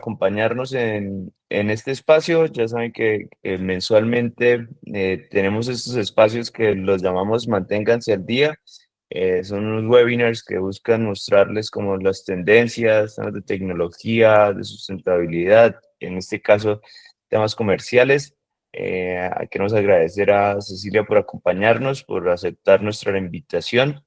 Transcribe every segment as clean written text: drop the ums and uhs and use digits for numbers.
acompañarnos en este espacio. Ya saben que mensualmente tenemos estos espacios que los llamamos Manténganse al Día. Son unos webinars que buscan mostrarles como las tendencias, temas de tecnología, de sustentabilidad, en este caso temas comerciales. Queremos agradecer a Cecilia por acompañarnos, por aceptar nuestra invitación.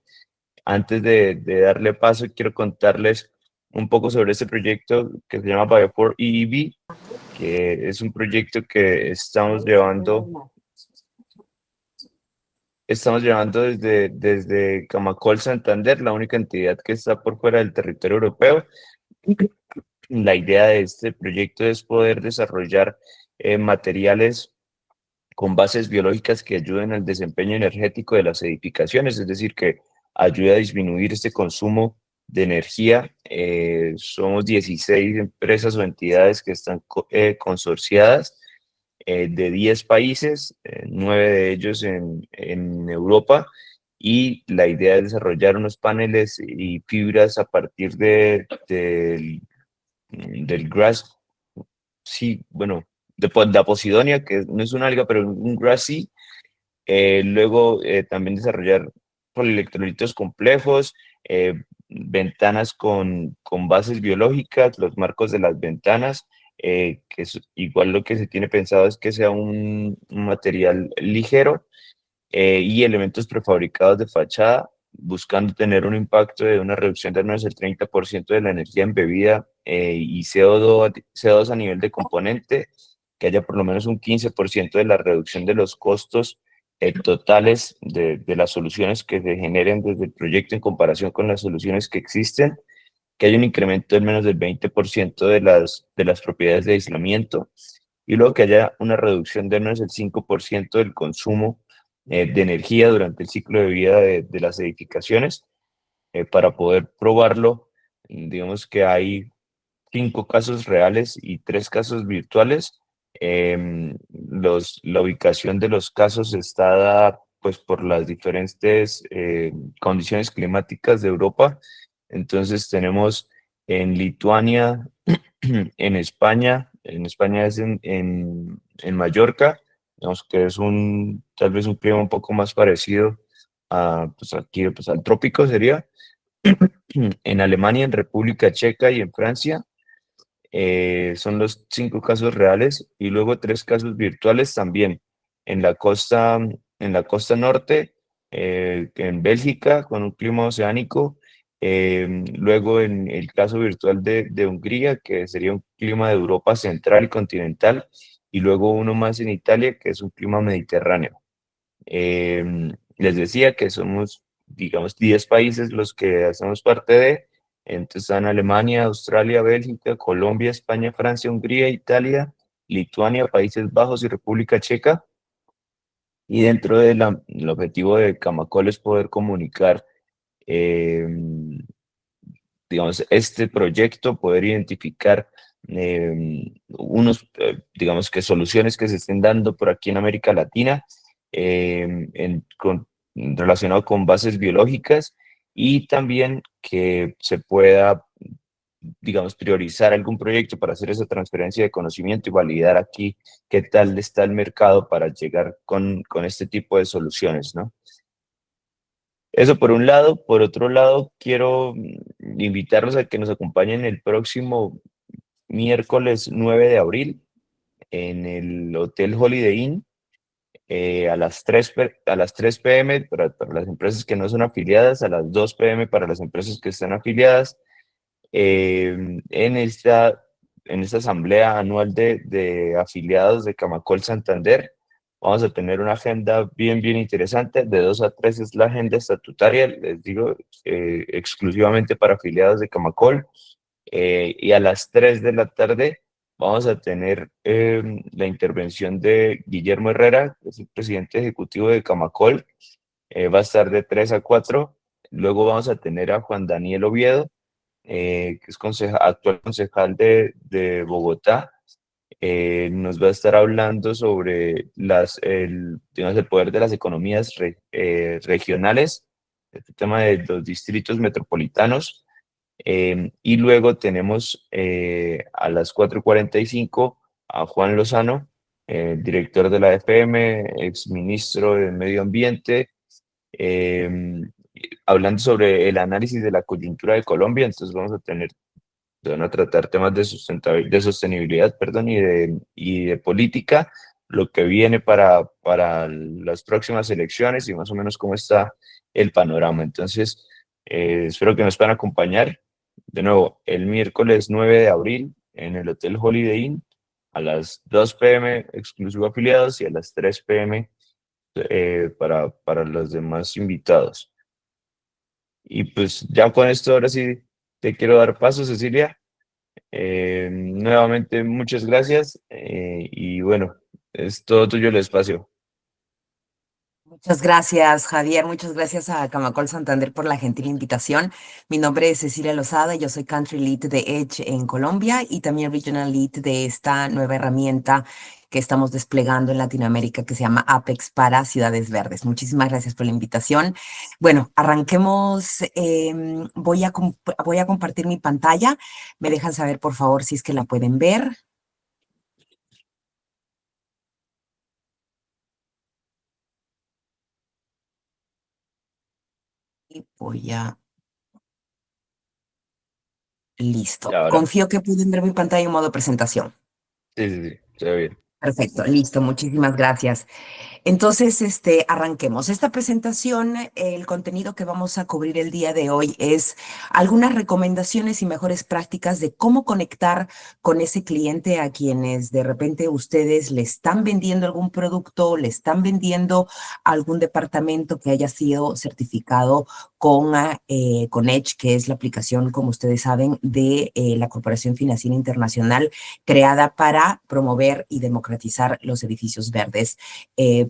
Antes de darle paso, quiero contarles un poco sobre este proyecto que se llama Bio4 EEV, que es un proyecto que estamos llevando desde Camacol, Santander, la única entidad que está por fuera del territorio europeo. La idea de este proyecto es poder desarrollar materiales con bases biológicas que ayuden al desempeño energético de las edificaciones, es decir, que ayude a disminuir este consumo de energía. Somos 16 empresas o entidades que están consorciadas de 10 países, 9 de ellos en Europa, y la idea es desarrollar unos paneles y fibras a partir del grass, sí, bueno, de la posidonia, que no es una alga, pero un grass seed. Luego también desarrollar polielectrolitos complejos, ventanas con bases biológicas, los marcos de las ventanas, que es igual lo que se tiene pensado es que sea un material ligero, y elementos prefabricados de fachada, buscando tener un impacto de una reducción de al menos el 30% de la energía embebida, y CO2 a nivel de componente, que haya por lo menos un 15% de la reducción de los costos totales de las soluciones que se generen desde el proyecto en comparación con las soluciones que existen, que haya un incremento de menos del 20% de las propiedades de aislamiento, y luego que haya una reducción de menos del 5% del consumo de energía durante el ciclo de vida de las edificaciones. Para poder probarlo, digamos que hay 5 casos reales y 3 casos virtuales. La ubicación de los casos está dada pues, por las diferentes condiciones climáticas de Europa. Entonces tenemos en Lituania, en España es en Mallorca, digamos que es tal vez un clima un poco más parecido a, pues aquí, pues al trópico sería. En Alemania, en República Checa y en Francia, son los 5 casos reales, y luego 3 casos virtuales también en la costa norte, en Bélgica con un clima oceánico, luego en el caso virtual de Hungría, que sería un clima de Europa central y continental, y luego uno más en Italia, que es un clima mediterráneo. Les decía que somos, digamos, 10 países los que hacemos parte entonces están Alemania, Australia, Bélgica, Colombia, España, Francia, Hungría, Italia, Lituania, Países Bajos y República Checa. Y dentro del objetivo de Camacol es poder comunicar, eh, digamos, este proyecto, poder identificar digamos que soluciones que se estén dando por aquí en América Latina, relacionado con bases biológicas, y también que se pueda, digamos, priorizar algún proyecto para hacer esa transferencia de conocimiento y validar aquí qué tal está el mercado para llegar con este tipo de soluciones, ¿no? Eso por un lado. Por otro lado, quiero invitarlos a que nos acompañen el próximo miércoles 9 de abril en el Hotel Holiday Inn, a las 3 p.m. para las empresas que no son afiliadas, a las 2 p.m. para las empresas que están afiliadas. En esta asamblea anual de afiliados de Camacol Santander, vamos a tener una agenda bien, bien interesante. De 2 a 3 es la agenda estatutaria, les digo, exclusivamente para afiliados de Camacol. Y a las 3 de la tarde vamos a tener la intervención de Guillermo Herrera, que es el presidente ejecutivo de Camacol. Va a estar de 3 a 4. Luego vamos a tener a Juan Daniel Oviedo, que es actual concejal de Bogotá. Nos va a estar hablando sobre digamos, el poder de las economías regionales, este tema de los distritos metropolitanos. Y luego tenemos a las 4:45 a Juan Lozano, director de la FM, exministro de Medio Ambiente, em, hablando sobre el análisis de la coyuntura de Colombia. Entonces van a tratar temas de de sostenibilidad, perdón, y de política, lo que viene para las próximas elecciones y más o menos cómo está el panorama. Entonces, espero que nos puedan acompañar de nuevo el miércoles 9 de abril en el Hotel Holiday Inn a las 2 p.m. exclusivo afiliados y a las 3 p.m. Para los demás invitados. Y pues ya con esto, ahora sí te quiero dar paso, Cecilia. Nuevamente, muchas gracias, y bueno, es todo tuyo el espacio. Muchas gracias, Javier. Muchas gracias a Camacol Santander por la gentil invitación. Mi nombre es Cecilia Lozada, yo soy Country Lead de Edge en Colombia y también Regional Lead de esta nueva herramienta que estamos desplegando en Latinoamérica que se llama Apex para Ciudades Verdes. Muchísimas gracias por la invitación. Bueno, arranquemos. Voy a compartir mi pantalla. Me dejan saber, por favor, si es que la pueden ver. Y voy a... Y Listo. ahora, Confío que pueden ver mi pantalla en modo presentación. sí, sí, sí, se ve bien. Perfecto, listo, muchísimas gracias. Entonces, arranquemos. Esta presentación, el contenido que vamos a cubrir el día de hoy es algunas recomendaciones y mejores prácticas de cómo conectar con ese cliente a quienes de repente ustedes le están vendiendo algún producto, le están vendiendo algún departamento que haya sido certificado con Edge, que es la aplicación, como ustedes saben, de la Corporación Financiera Internacional, creada para promover y democratizar los edificios verdes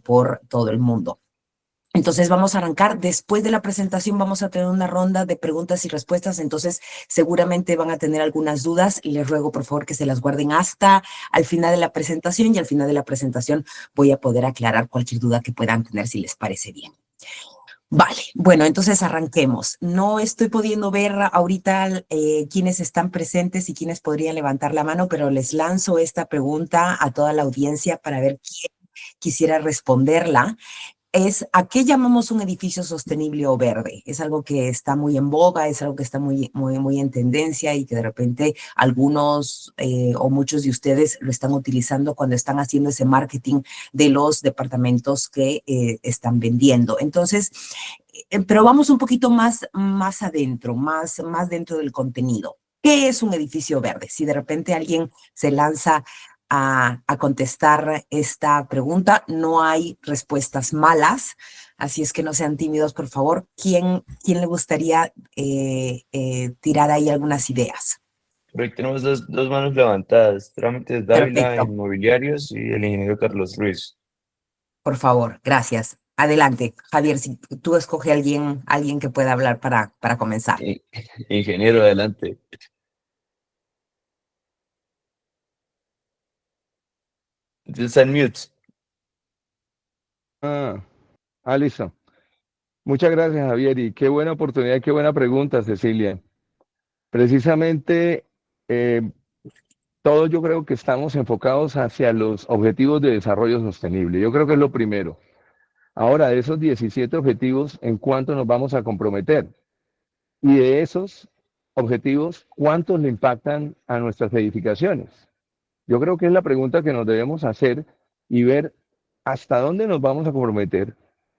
por todo el mundo. Entonces vamos a arrancar. Después de la presentación vamos a tener una ronda de preguntas y respuestas. Entonces seguramente van a tener algunas dudas. Les ruego por favor que se las guarden hasta al final de la presentación y al final de la presentación voy a poder aclarar cualquier duda que puedan tener si les parece bien. Vale, bueno, entonces arranquemos. No estoy pudiendo ver ahorita quiénes están presentes y quiénes podrían levantar la mano, pero les lanzo esta pregunta a toda la audiencia para ver quién quisiera responderla. Es ¿a qué llamamos un edificio sostenible o verde? Es algo que está muy en boga, es algo que está muy en tendencia y que de repente algunos o muchos de ustedes lo están utilizando cuando están haciendo ese marketing de los departamentos que están vendiendo. Entonces, pero vamos un poquito más adentro, más dentro del contenido. ¿Qué es un edificio verde? Si de repente alguien se lanza a contestar esta pregunta. No hay respuestas malas, así es que no sean tímidos, por favor. ¿Quién le gustaría tirar ahí algunas ideas? Por ahí tenemos dos manos levantadas, Trámites Dávila, Perfecto, Inmobiliarios y el ingeniero Carlos Ruiz. por favor, gracias. Adelante, Javier, si tú escoge alguien que pueda hablar para comenzar. I- Ingeniero, adelante. Está en mute. Ah, listo. Muchas gracias, Javier. Y qué buena oportunidad, qué buena pregunta, Cecilia. Precisamente, eh, todos yo creo que estamos enfocados hacia los objetivos de desarrollo sostenible. Yo creo que es lo primero. Ahora, de esos 17 objetivos, ¿en cuánto nos vamos a comprometer? Y de esos objetivos, ¿cuántos le impactan a nuestras edificaciones? Yo creo que es la pregunta que nos debemos hacer y ver hasta dónde nos vamos a comprometer,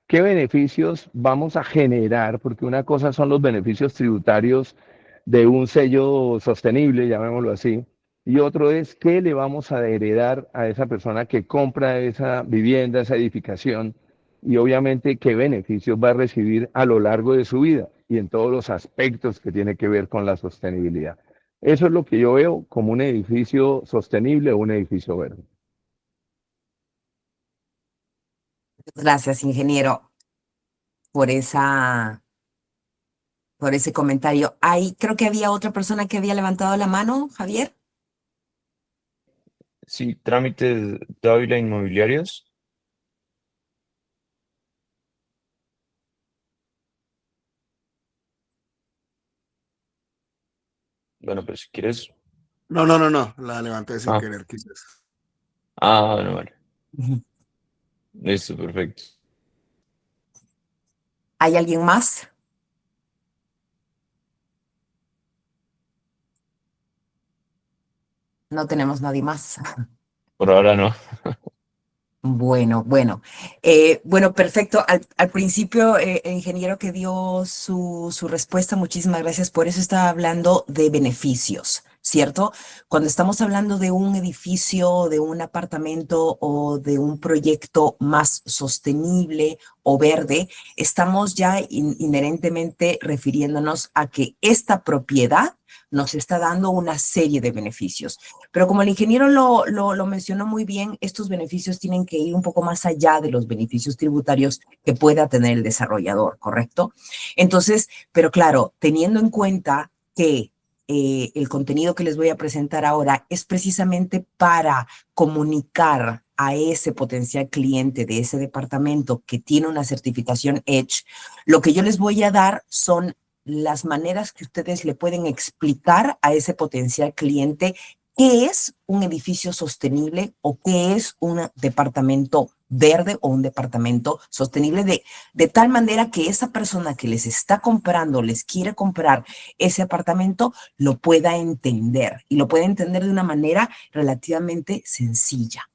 qué beneficios vamos a generar, porque una cosa son los beneficios tributarios de un sello sostenible, llamémoslo así, y otro es qué le vamos a heredar a esa persona que compra esa vivienda, esa edificación, y obviamente qué beneficios va a recibir a lo largo de su vida y en todos los aspectos que tiene que ver con la sostenibilidad. Eso es lo que yo veo como un edificio sostenible o un edificio verde. Gracias, ingeniero, por por ese comentario. Ahí creo que había otra persona que había levantado la mano, Javier. Sí, Trámites Dávila, Inmobiliarios. Bueno, pero si quieres... No, no, no, no. La levanté sin Ah, querer, quizás. bueno, vale. Ujú. Listo, perfecto. ¿Hay alguien más? No tenemos nadie más. Por ahora no. Bueno, perfecto. Al principio, el ingeniero que dio su respuesta, muchísimas gracias por eso, estaba hablando de beneficios, ¿cierto? Cuando estamos hablando de un edificio, de un apartamento o de un proyecto más sostenible o verde, estamos ya inherentemente refiriéndonos a que esta propiedad nos está dando una serie de beneficios. Pero como el ingeniero lo mencionó muy bien, estos beneficios tienen que ir un poco más allá de los beneficios tributarios que pueda tener el desarrollador, ¿correcto? Entonces, pero claro, teniendo en cuenta que el contenido que les voy a presentar ahora es precisamente para comunicar a ese potencial cliente de ese departamento que tiene una certificación EDGE, lo que yo les voy a dar son las maneras que ustedes le pueden explicar a ese potencial cliente qué es un edificio sostenible o qué es un departamento verde o un departamento sostenible de tal manera que esa persona que les está comprando, les quiere comprar ese apartamento, lo pueda entender y lo pueda entender de una manera relativamente sencilla.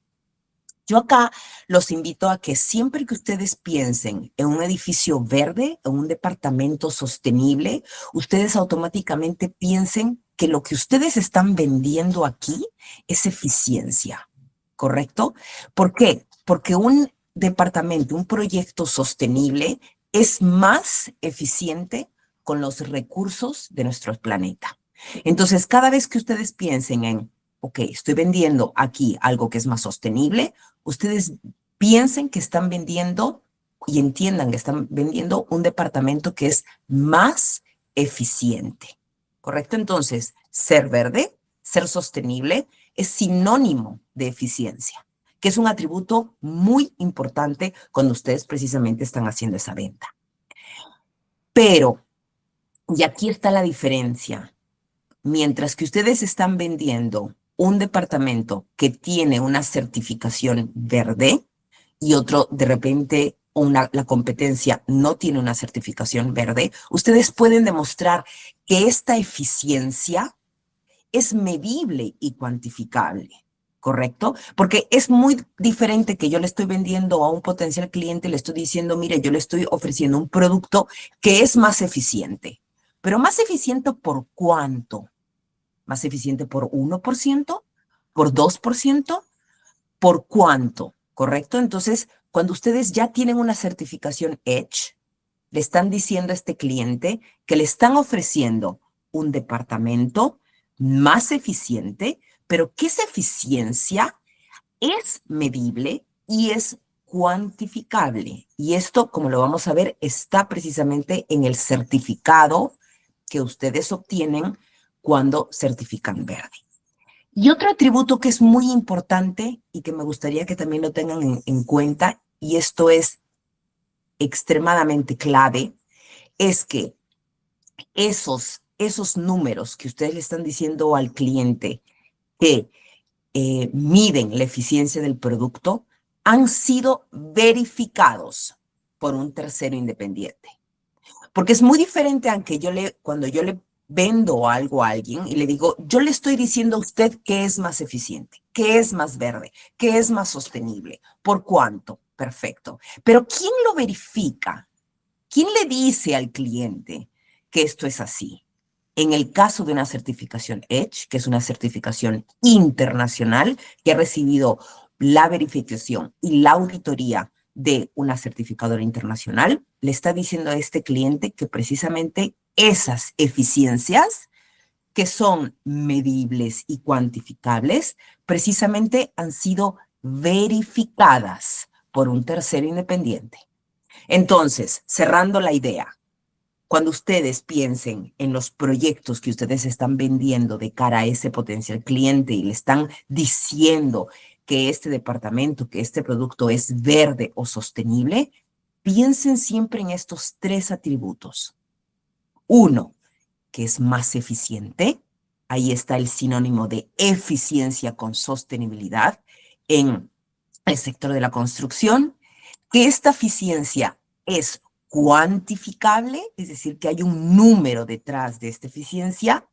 Yo acá los invito a que siempre que ustedes piensen en un edificio verde, en un departamento sostenible, ustedes automáticamente piensen que lo que ustedes están vendiendo aquí es eficiencia, ¿correcto? ¿Por qué? Porque un departamento, un proyecto sostenible es más eficiente con los recursos de nuestro planeta. Entonces, cada vez que ustedes piensen en, ok, estoy vendiendo aquí algo que es más sostenible, ustedes piensen que están vendiendo y entiendan que están vendiendo un departamento que es más eficiente, ¿correcto? Entonces, ser verde, ser sostenible, es sinónimo de eficiencia, que es un atributo muy importante cuando ustedes precisamente están haciendo esa venta. Pero, y aquí está la diferencia, mientras que ustedes están vendiendo un departamento que tiene una certificación verde y otro de repente la competencia no tiene una certificación verde, ustedes pueden demostrar que esta eficiencia es medible y cuantificable, ¿correcto? Porque es muy diferente que yo le estoy vendiendo a un potencial cliente, le estoy diciendo, mire, yo le estoy ofreciendo un producto que es más eficiente. Pero más eficiente ¿por cuánto? ¿Más eficiente por 1%? ¿Por 2%? ¿Por cuánto? ¿Correcto? Entonces, cuando ustedes ya tienen una certificación EDGE, le están diciendo a este cliente que le están ofreciendo un departamento más eficiente, pero que esa eficiencia es medible y es cuantificable. Y esto, como lo vamos a ver, está precisamente en el certificado que ustedes obtienen cuando certifican verde. Y otro atributo que es muy importante y que me gustaría que también lo tengan en cuenta, y esto es extremadamente clave, es que esos números que ustedes le están diciendo al cliente que miden la eficiencia del producto han sido verificados por un tercero independiente. Porque es muy diferente a que cuando yo le vendo algo a alguien y le digo, yo le estoy diciendo a usted que es más eficiente, que es más verde, que es más sostenible. ¿Por cuánto? Perfecto. Pero ¿quién lo verifica? ¿Quién le dice al cliente que esto es así? En el caso de una certificación EDGE, que es una certificación internacional que ha recibido la verificación y la auditoría de una certificadora internacional, le está diciendo a este cliente que precisamente esas eficiencias que son medibles y cuantificables, precisamente han sido verificadas por un tercero independiente. Entonces, cerrando la idea, cuando ustedes piensen en los proyectos que ustedes están vendiendo de cara a ese potencial cliente y le están diciendo que este departamento, que este producto es verde o sostenible, piensen siempre en estos tres atributos. Uno, que es más eficiente, ahí está el sinónimo de eficiencia con sostenibilidad en el sector de la construcción, que esta eficiencia es cuantificable, es decir, que hay un número detrás de esta eficiencia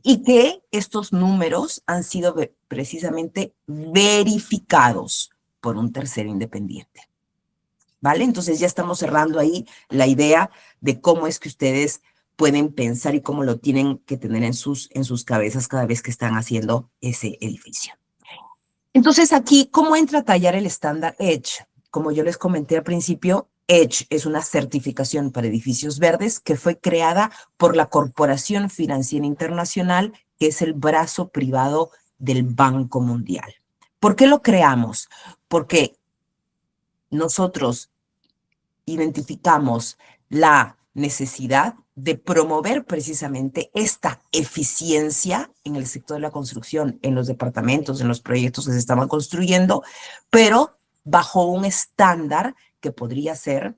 y que estos números han sido precisamente verificados por un tercero independiente. ¿Vale? Entonces ya estamos cerrando ahí la idea de cómo es que ustedes pueden pensar y cómo lo tienen que tener en sus cabezas cada vez que están haciendo ese edificio. Entonces aquí, ¿cómo entra a tallar el estándar EDGE? Como yo les comenté al principio, EDGE es una certificación para edificios verdes que fue creada por la Corporación Financiera Internacional, que es el brazo privado del Banco Mundial. ¿Por qué lo creamos? Porque nosotros identificamos la necesidad de promover precisamente esta eficiencia en el sector de la construcción, en los departamentos, en los proyectos que se estaban construyendo, pero bajo un estándar que podría ser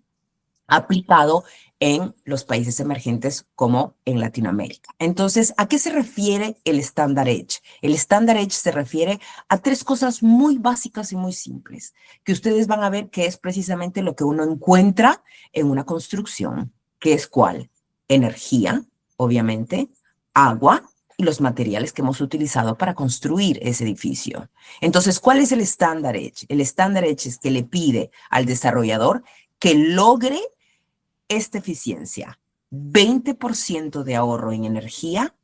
aplicado en los países emergentes como en Latinoamérica. Entonces, ¿a qué se refiere el estándar EDGE? El estándar EDGE se refiere a tres cosas muy básicas y muy simples, que ustedes van a ver que es precisamente lo que uno encuentra en una construcción, que es ¿cuál? Energía, obviamente, agua y los materiales que hemos utilizado para construir ese edificio. Entonces, ¿cuál es el estándar EDGE? El estándar EDGE es que le pide al desarrollador que logre esta eficiencia, 20% de ahorro en energía,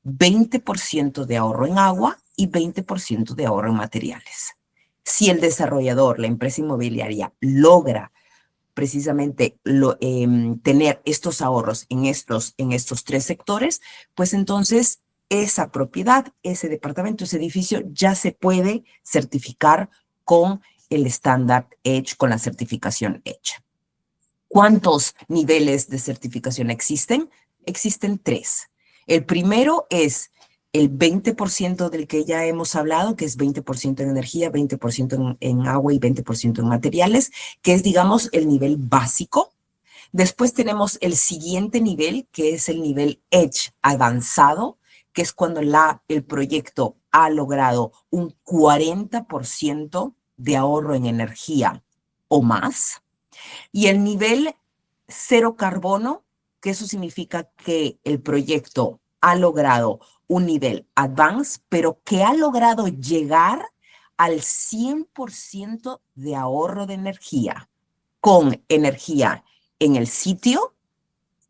20% de ahorro en agua y 20% de ahorro en materiales. Si el desarrollador, la empresa inmobiliaria, logra precisamente tener estos ahorros en estos tres sectores, pues entonces esa propiedad, ese departamento, ese edificio ya se puede certificar con el estándar EDGE, con la certificación EDGE. ¿Cuántos niveles de certificación existen? Existen 3. El primero es el 20% del que ya hemos hablado, que es 20% en energía, 20% en agua y 20% en materiales, que es, digamos, el nivel básico. Después tenemos el siguiente nivel, que es el nivel EDGE avanzado, que es cuando el proyecto ha logrado un 40% de ahorro en energía o más. Y el nivel cero carbono, que eso significa que el proyecto ha logrado un nivel advanced, pero que ha logrado llegar al 100% de ahorro de energía, con energía en el sitio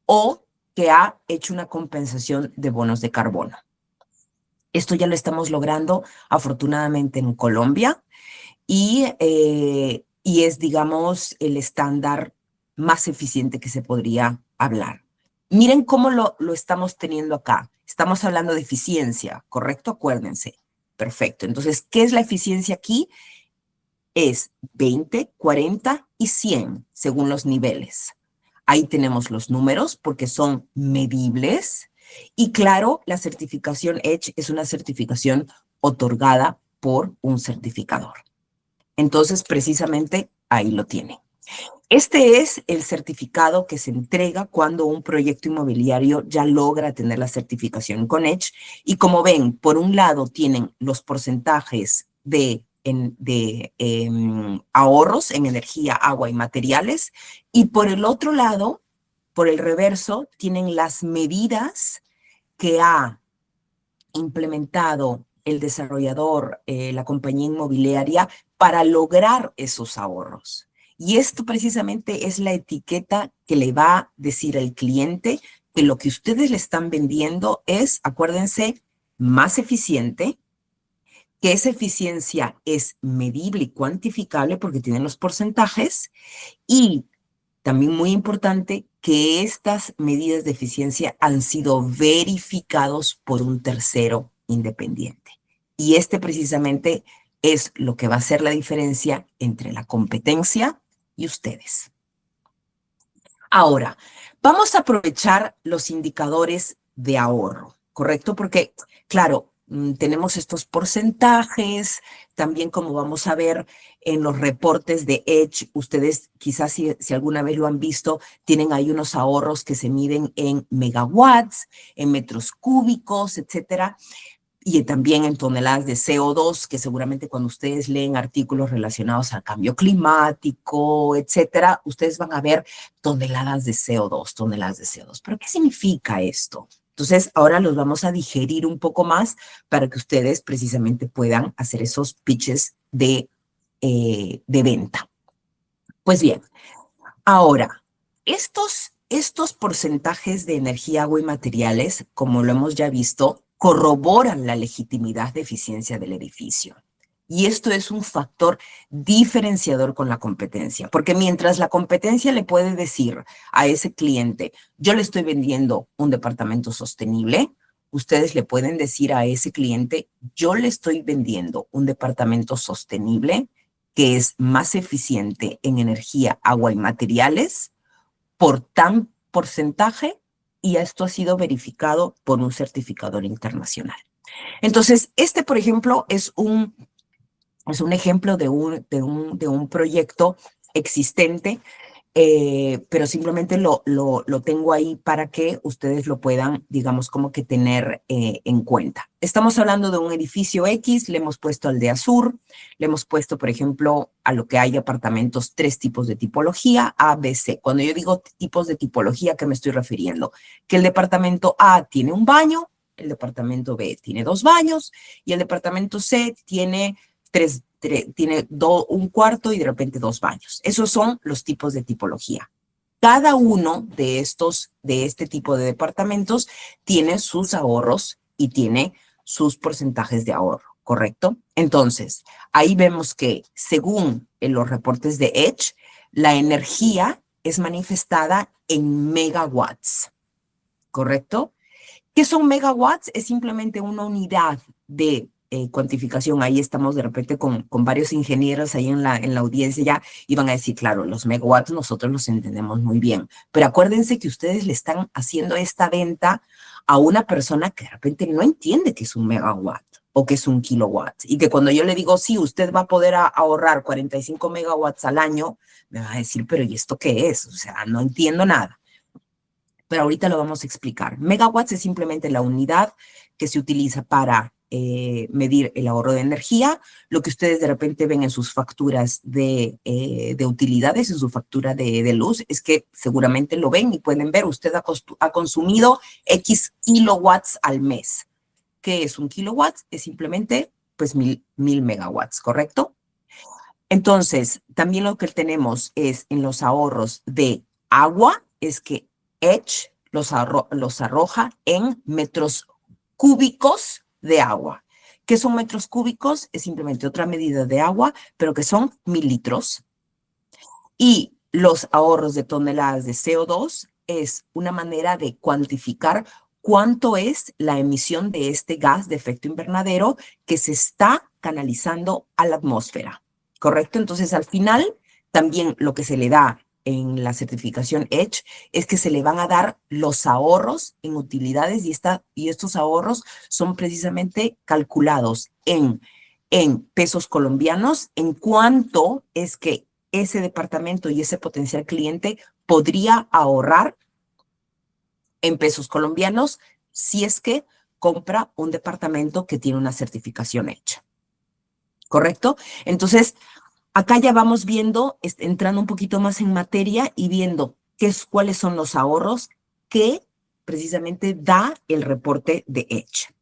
o que ha hecho una compensación de bonos de carbono. Esto ya lo estamos logrando afortunadamente en Colombia y es, digamos, el estándar más eficiente que se podría hablar. Miren cómo lo estamos teniendo acá. Estamos hablando de eficiencia, ¿correcto? Acuérdense. Perfecto. Entonces, ¿qué es la eficiencia aquí? Es 20, 40 y 100, según los niveles. Ahí tenemos los números porque son medibles. Y claro, la certificación EDGE es una certificación otorgada por un certificador. Entonces, precisamente, ahí lo tienen. Este es el certificado que se entrega cuando un proyecto inmobiliario ya logra tener la certificación con EDGE. Y como ven, por un lado tienen los porcentajes de ahorros en energía, agua y materiales. Y por el otro lado, por el reverso, tienen las medidas que ha implementado el desarrollador, la compañía inmobiliaria, para lograr esos ahorros. Y esto precisamente es la etiqueta que le va a decir al cliente que lo que ustedes le están vendiendo es, acuérdense, más eficiente, que esa eficiencia es medible y cuantificable porque tienen los porcentajes y también muy importante que estas medidas de eficiencia han sido verificados por un tercero independiente. Y este precisamente es lo que va a hacer la diferencia entre la competencia y ustedes. Ahora, vamos a aprovechar los indicadores de ahorro, ¿correcto? Porque, claro, Tenemos estos porcentajes, también como vamos a ver en los reportes de Edge, ustedes quizás si alguna vez lo han visto, tienen ahí unos ahorros que se miden en megawatts, en metros cúbicos, etcétera, y también en toneladas de CO2, que seguramente cuando ustedes leen artículos relacionados al cambio climático, etcétera, ustedes van a ver toneladas de CO2, toneladas de CO2. ¿Pero qué significa esto? Entonces, ahora los vamos a digerir un poco más para que ustedes precisamente puedan hacer esos pitches de venta. Pues bien, ahora, estos porcentajes de energía, agua y materiales, como lo hemos ya visto, corroboran la legitimidad de eficiencia del edificio. Y esto es un factor diferenciador con la competencia, porque mientras la competencia le puede decir a ese cliente, yo le estoy vendiendo un departamento sostenible, ustedes le pueden decir a ese cliente, yo le estoy vendiendo un departamento sostenible que es más eficiente en energía, agua y materiales por tan porcentaje, y esto ha sido verificado por un certificador internacional. Entonces, por ejemplo, es un ejemplo de un proyecto existente, pero simplemente lo tengo ahí para que ustedes lo puedan, digamos, como que tener en cuenta. Estamos hablando de un edificio X, le hemos puesto Aldea Sur, le hemos puesto, por ejemplo, a lo que hay apartamentos, 3 tipos de tipología, A, B, C. Cuando yo digo tipos de tipología, ¿a qué me estoy refiriendo? Que el departamento A tiene un baño, el departamento B tiene 2 baños y el departamento C tiene un cuarto y de repente 2 baños. Esos son los tipos de tipología. Cada uno de este tipo de departamentos tiene sus ahorros y tiene sus porcentajes de ahorro, ¿correcto? Entonces, ahí vemos que según los reportes de Edge, la energía es manifestada en megawatts, ¿correcto? ¿Qué son megawatts? Es simplemente una unidad de cuantificación. Ahí estamos de repente con varios ingenieros ahí en la audiencia ya y van a decir, claro, los megawatts nosotros los entendemos muy bien, pero acuérdense que ustedes le están haciendo esta venta a una persona que de repente no entiende qué es un megawatt o qué es un kilowatt, y que cuando yo le digo, sí, usted va a poder ahorrar 45 megawatts al año, me va a decir, pero ¿y esto qué es? O sea, no entiendo nada. Pero ahorita lo vamos a explicar. Megawatts es simplemente la unidad que se utiliza para medir el ahorro de energía, lo que ustedes de repente ven en sus facturas de utilidades, en su factura de luz, es que seguramente lo ven y pueden ver, usted ha consumido X kilowatts al mes. ¿Qué es un kilowatt? Es simplemente, pues, 1000 megawatts, ¿correcto? Entonces, también lo que tenemos es en los ahorros de agua, es que Edge los arroja en metros cúbicos de agua. ¿Qué son metros cúbicos? Es simplemente otra medida de agua, pero que son 1000 litros. Y los ahorros de toneladas de CO2 es una manera de cuantificar cuánto es la emisión de este gas de efecto invernadero que se está canalizando a la atmósfera, ¿correcto? Entonces, al final, también lo que se le da en la certificación Edge es que se le van a dar los ahorros en utilidades y estos ahorros son precisamente calculados en pesos colombianos, en cuánto es que ese departamento y ese potencial cliente podría ahorrar en pesos colombianos si es que compra un departamento que tiene una certificación hecha. ¿Correcto? Entonces, acá ya vamos viendo, entrando un poquito más en materia y viendo cuáles son los ahorros que precisamente da el reporte de Edge.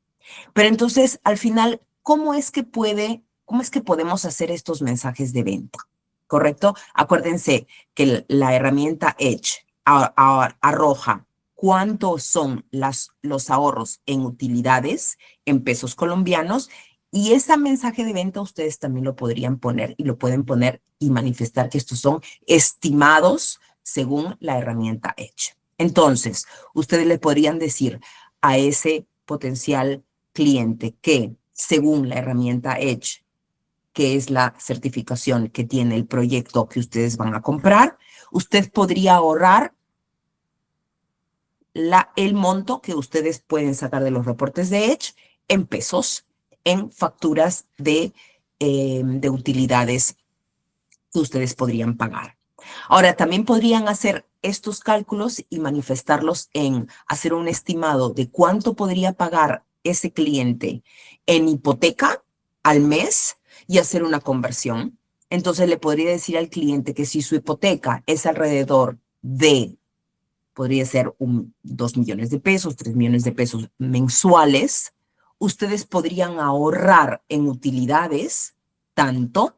Pero entonces, al final, ¿cómo es que podemos hacer estos mensajes de venta? ¿Correcto? Acuérdense que la herramienta Edge arroja cuántos son los ahorros en utilidades, en pesos colombianos, y ese mensaje de venta ustedes también lo podrían poner y lo pueden poner y manifestar que estos son estimados según la herramienta Edge. Entonces, ustedes le podrían decir a ese potencial cliente que, según la herramienta Edge, que es la certificación que tiene el proyecto que ustedes van a comprar, usted podría ahorrar el monto que ustedes pueden sacar de los reportes de Edge en pesos, en facturas de utilidades que ustedes podrían pagar. Ahora, también podrían hacer estos cálculos y manifestarlos en hacer un estimado de cuánto podría pagar ese cliente en hipoteca al mes y hacer una conversión. Entonces, le podría decir al cliente que si su hipoteca es alrededor de, podría ser 2 millones de pesos, 3 millones de pesos mensuales, ustedes podrían ahorrar en utilidades tanto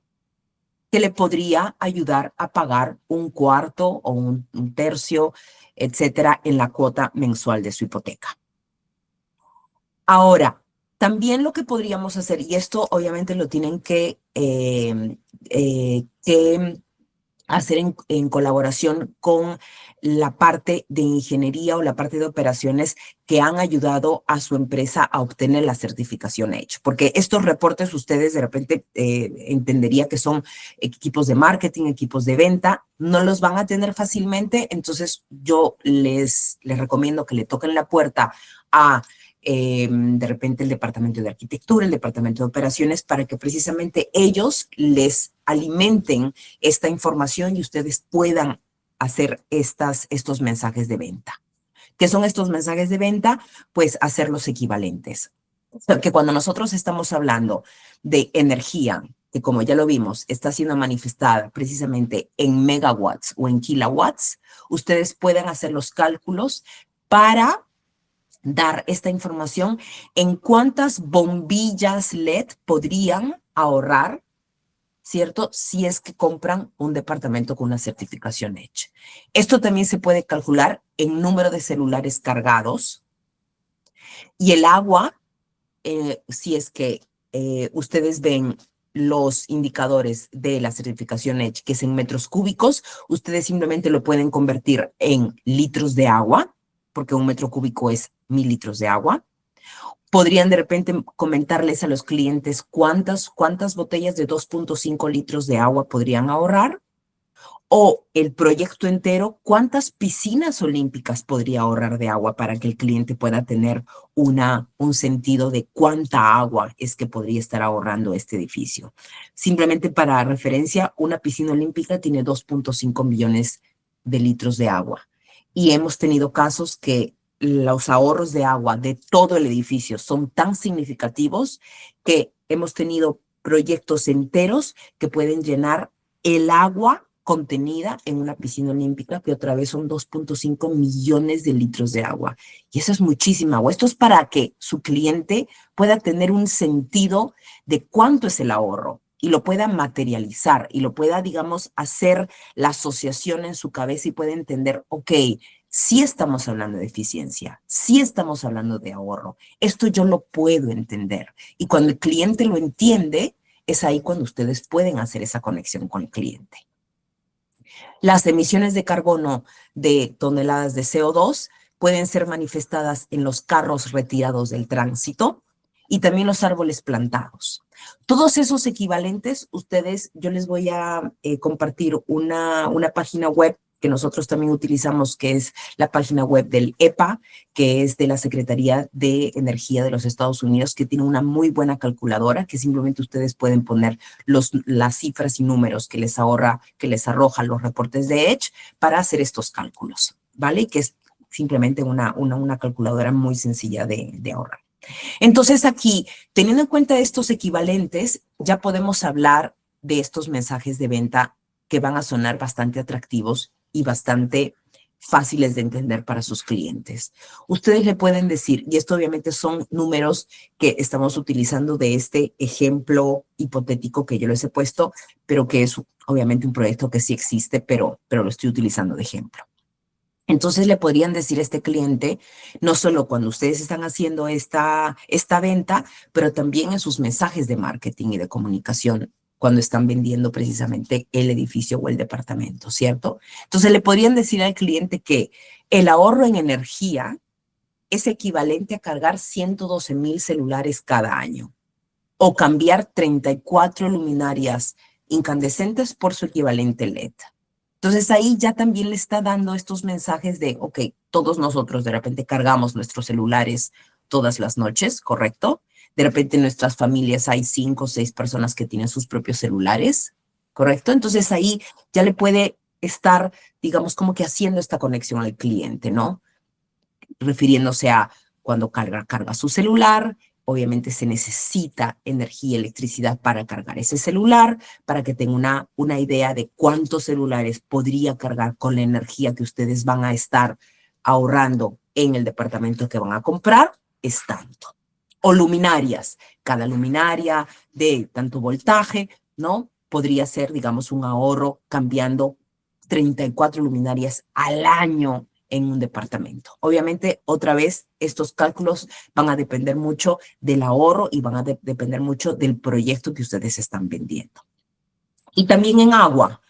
que le podría ayudar a pagar un cuarto o un tercio, etcétera, en la cuota mensual de su hipoteca. Ahora, también lo que podríamos hacer, y esto obviamente lo tienen que hacer en colaboración con la parte de ingeniería o la parte de operaciones que han ayudado a su empresa a obtener la certificación Edge. Porque estos reportes ustedes de repente entendería que son equipos de marketing, equipos de venta, no los van a tener fácilmente, entonces yo les recomiendo que le toquen la puerta a de repente el departamento de arquitectura, el departamento de operaciones, para que precisamente ellos les alimenten esta información y ustedes puedan hacer estos mensajes de venta. ¿Qué son estos mensajes de venta? Pues hacerlos equivalentes. Porque cuando nosotros estamos hablando de energía, que como ya lo vimos, está siendo manifestada precisamente en megawatts o en kilowatts, ustedes pueden hacer los cálculos para dar esta información en cuántas bombillas LED podrían ahorrar, ¿cierto? Si es que compran un departamento con una certificación Edge. Esto también se puede calcular en número de celulares cargados y el agua, si es que ustedes ven los indicadores de la certificación Edge, que es en metros cúbicos, ustedes simplemente lo pueden convertir en litros de agua, porque un metro cúbico es 1000 litros de agua. Podrían de repente comentarles a los clientes cuántas botellas de 2.5 litros de agua podrían ahorrar, o el proyecto entero, cuántas piscinas olímpicas podría ahorrar de agua para que el cliente pueda tener un sentido de cuánta agua es que podría estar ahorrando este edificio. Simplemente para referencia, una piscina olímpica tiene 2.5 millones de litros de agua. Y hemos tenido casos que los ahorros de agua de todo el edificio son tan significativos que hemos tenido proyectos enteros que pueden llenar el agua contenida en una piscina olímpica, que otra vez son 2.5 millones de litros de agua. Y eso es muchísima agua. Esto es para que su cliente pueda tener un sentido de cuánto es el ahorro y lo pueda materializar y lo pueda, digamos, hacer la asociación en su cabeza y pueda entender, ok, sí estamos hablando de eficiencia, sí estamos hablando de ahorro. Esto yo lo puedo entender. Y cuando el cliente lo entiende, es ahí cuando ustedes pueden hacer esa conexión con el cliente. Las emisiones de carbono de toneladas de CO2 pueden ser manifestadas en los carros retirados del tránsito y también los árboles plantados. Todos esos equivalentes, yo les voy a compartir una página web que nosotros también utilizamos, que es la página web del EPA, que es de la Secretaría de Energía de los Estados Unidos, que tiene una muy buena calculadora, que simplemente ustedes pueden poner las cifras y números que les arrojan los reportes de Edge para hacer estos cálculos, ¿vale? Que es simplemente una calculadora muy sencilla de ahorrar. Entonces aquí, teniendo en cuenta estos equivalentes, ya podemos hablar de estos mensajes de venta que van a sonar bastante atractivos y bastante fáciles de entender para sus clientes. Ustedes le pueden decir, y esto obviamente son números que estamos utilizando de este ejemplo hipotético que yo les he puesto, pero que es obviamente un proyecto que sí existe, pero lo estoy utilizando de ejemplo. Entonces le podrían decir a este cliente, no solo cuando ustedes están haciendo esta venta, pero también en sus mensajes de marketing y de comunicación cuando están vendiendo precisamente el edificio o el departamento, ¿cierto? Entonces le podrían decir al cliente que el ahorro en energía es equivalente a cargar 112,000 celulares cada año o cambiar 34 luminarias incandescentes por su equivalente LED. Entonces ahí ya también le está dando estos mensajes de, ok, todos nosotros de repente cargamos nuestros celulares todas las noches, ¿correcto? De repente en nuestras familias hay 5 o 6 personas que tienen sus propios celulares, ¿correcto? Entonces ahí ya le puede estar, digamos, como que haciendo esta conexión al cliente, ¿no? Refiriéndose a cuando carga su celular, obviamente se necesita energía, electricidad para cargar ese celular, para que tenga una idea de cuántos celulares podría cargar con la energía que ustedes van a estar ahorrando en el departamento que van a comprar, es tanto. O luminarias, cada luminaria de tanto voltaje, ¿no? Podría ser, digamos, un ahorro cambiando 34 luminarias al año en un departamento. Obviamente, otra vez, estos cálculos van a depender mucho del ahorro y van a depender mucho del proyecto que ustedes están vendiendo. Y también en agua.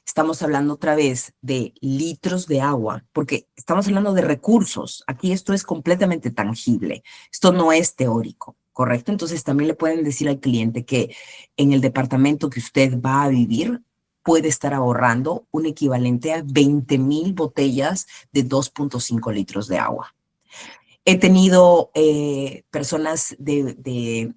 Estamos hablando otra vez de litros de agua, porque estamos hablando de recursos. Aquí esto es completamente tangible. Esto no es teórico, ¿correcto? Entonces también le pueden decir al cliente que en el departamento que usted va a vivir puede estar ahorrando un equivalente a 20,000 botellas de 2.5 litros de agua. He tenido personas de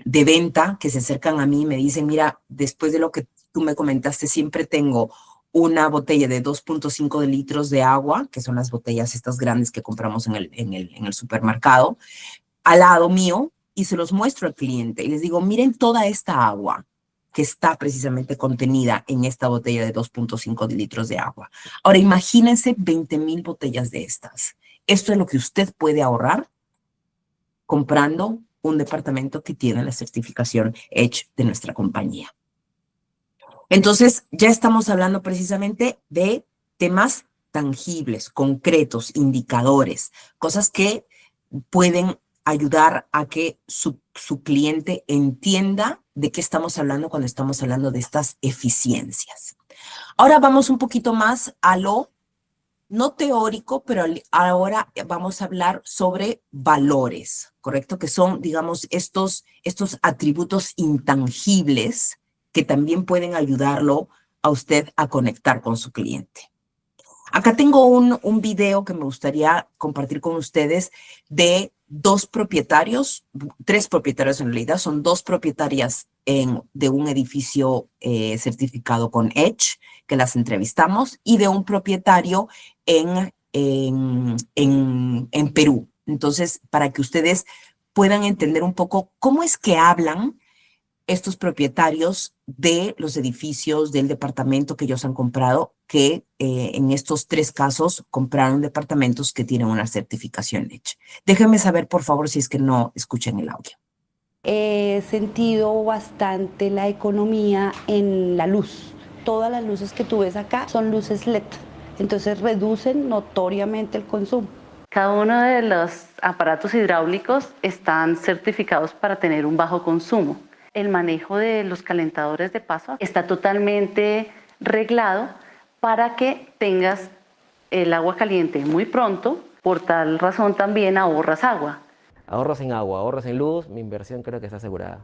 venta que se acercan a mí y me dicen, mira, después de lo que tú me comentaste, siempre tengo una botella de 2.5 litros de agua, que son las botellas estas grandes que compramos en el supermercado, al lado mío, y se los muestro al cliente y les digo, miren toda esta agua que está precisamente contenida en esta botella de 2.5 litros de agua. Ahora, imagínense 20,000 botellas de estas. Esto es lo que usted puede ahorrar comprando un departamento que tiene la certificación Edge de nuestra compañía. Entonces, ya estamos hablando precisamente de temas tangibles, concretos, indicadores, cosas que pueden ayudar a que su cliente entienda de qué estamos hablando cuando estamos hablando de estas eficiencias. Ahora vamos un poquito más a lo no teórico, pero ahora vamos a hablar sobre valores, ¿correcto? Que son, digamos, estos atributos intangibles que también pueden ayudarlo a usted a conectar con su cliente. Acá tengo un video que me gustaría compartir con ustedes de 2 propietarios, 3 propietarios en realidad, son 2 propietarias de un edificio certificado con Edge, que las entrevistamos, y de un propietario en Perú. Entonces, para que ustedes puedan entender un poco cómo es que hablan estos propietarios de los edificios del departamento que ellos han comprado, que en estos 3 casos compraron departamentos que tienen una certificación hecha. Déjenme saber, por favor, si es que no escuchan el audio. He sentido bastante la economía en la luz. Todas las luces que tú ves acá son luces LED, entonces reducen notoriamente el consumo. Cada uno de los aparatos hidráulicos están certificados para tener un bajo consumo. El manejo de los calentadores de paso está totalmente reglado para que tengas el agua caliente muy pronto. Por tal razón también ahorras agua. Ahorros en agua, ahorros en luz, mi inversión creo que está asegurada.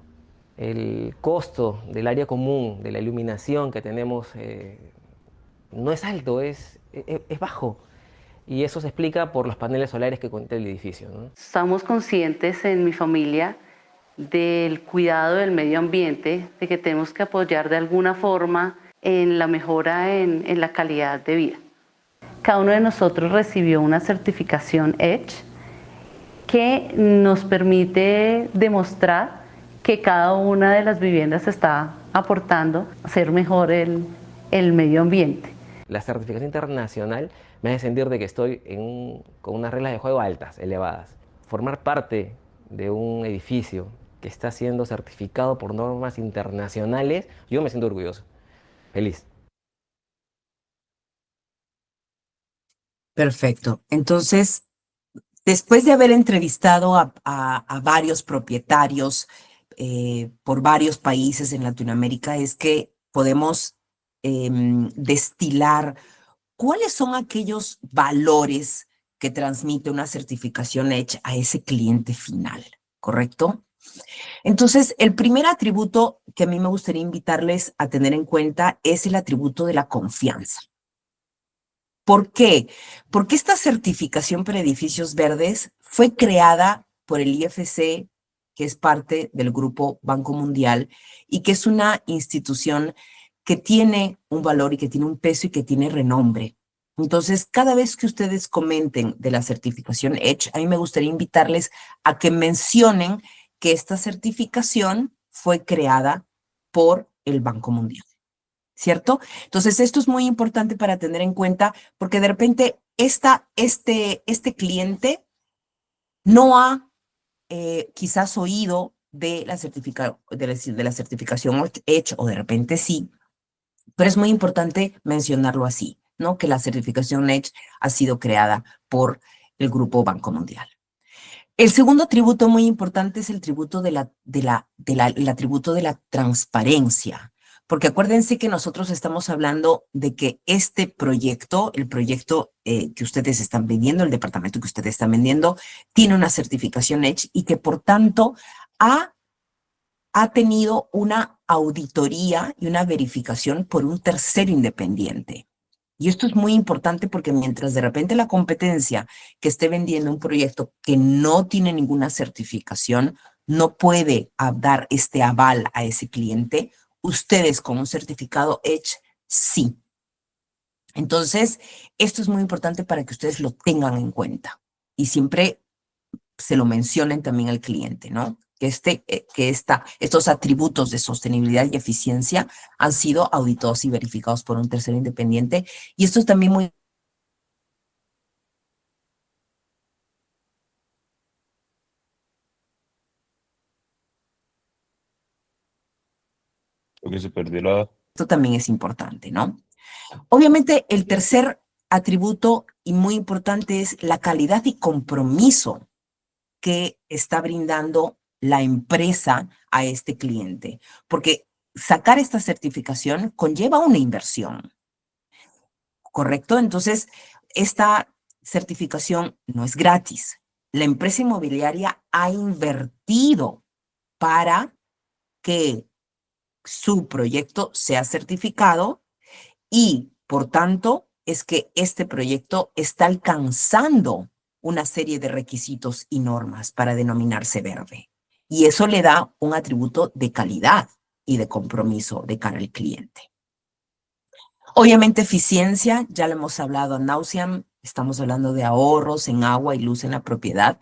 El costo del área común, de la iluminación que tenemos, no es alto, es bajo. Y eso se explica por los paneles solares que cuenta el edificio, ¿no? Estamos conscientes en mi familia del cuidado del medio ambiente, de que tenemos que apoyar de alguna forma en la mejora en la calidad de vida. Cada uno de nosotros recibió una certificación Edge que nos permite demostrar que cada una de las viviendas está aportando a hacer mejor el medio ambiente. La certificación internacional me hace sentir de que estoy con unas reglas de juego altas, elevadas. Formar parte de un edificio que está siendo certificado por normas internacionales, yo me siento orgulloso, feliz. Perfecto. Entonces, después de haber entrevistado a varios propietarios por varios países en Latinoamérica, es que podemos destilar cuáles son aquellos valores que transmite una certificación hecha a ese cliente final, ¿correcto? Entonces, el primer atributo que a mí me gustaría invitarles a tener en cuenta es el atributo de la confianza. ¿Por qué? Porque esta certificación para edificios verdes fue creada por el IFC que es parte del Grupo Banco Mundial y que es una institución que tiene un valor y que tiene un peso y que tiene renombre. Entonces, cada vez que ustedes comenten de la certificación EDGE, a mí me gustaría invitarles a que mencionen que esta certificación fue creada por el Banco Mundial, ¿cierto? Entonces, esto es muy importante para tener en cuenta porque de repente este cliente no ha quizás oído de la certificación EDGE o de repente sí, pero es muy importante mencionarlo así, ¿no? Que la certificación EDGE ha sido creada por el Grupo Banco Mundial. El segundo atributo muy importante es el atributo el atributo de la transparencia, porque acuérdense que nosotros estamos hablando de que este proyecto, el proyecto que ustedes están vendiendo, el departamento que ustedes están vendiendo, tiene una certificación EDGE y que por tanto ha tenido una auditoría y una verificación por un tercero independiente. Y esto es muy importante porque mientras de repente la competencia que esté vendiendo un proyecto que no tiene ninguna certificación, no puede dar este aval a ese cliente, ustedes con un certificado EDGE sí. Entonces, esto es muy importante para que ustedes lo tengan en cuenta y siempre se lo mencionen también al cliente, ¿no? Que estos atributos de sostenibilidad y eficiencia han sido auditados y verificados por un tercero independiente. Y esto es también muy... Porque se perdió la... Esto también es importante, ¿no? Obviamente, el tercer atributo y muy importante es la calidad y compromiso que está brindando la empresa a este cliente, porque sacar esta certificación conlleva una inversión, ¿correcto? Entonces, esta certificación no es gratis. La empresa inmobiliaria ha invertido para que su proyecto sea certificado y, por tanto, es que este proyecto está alcanzando una serie de requisitos y normas para denominarse verde. Y eso le da un atributo de calidad y de compromiso de cara al cliente. Obviamente eficiencia, ya lo hemos hablado ad nauseam, estamos hablando de ahorros en agua y luz en la propiedad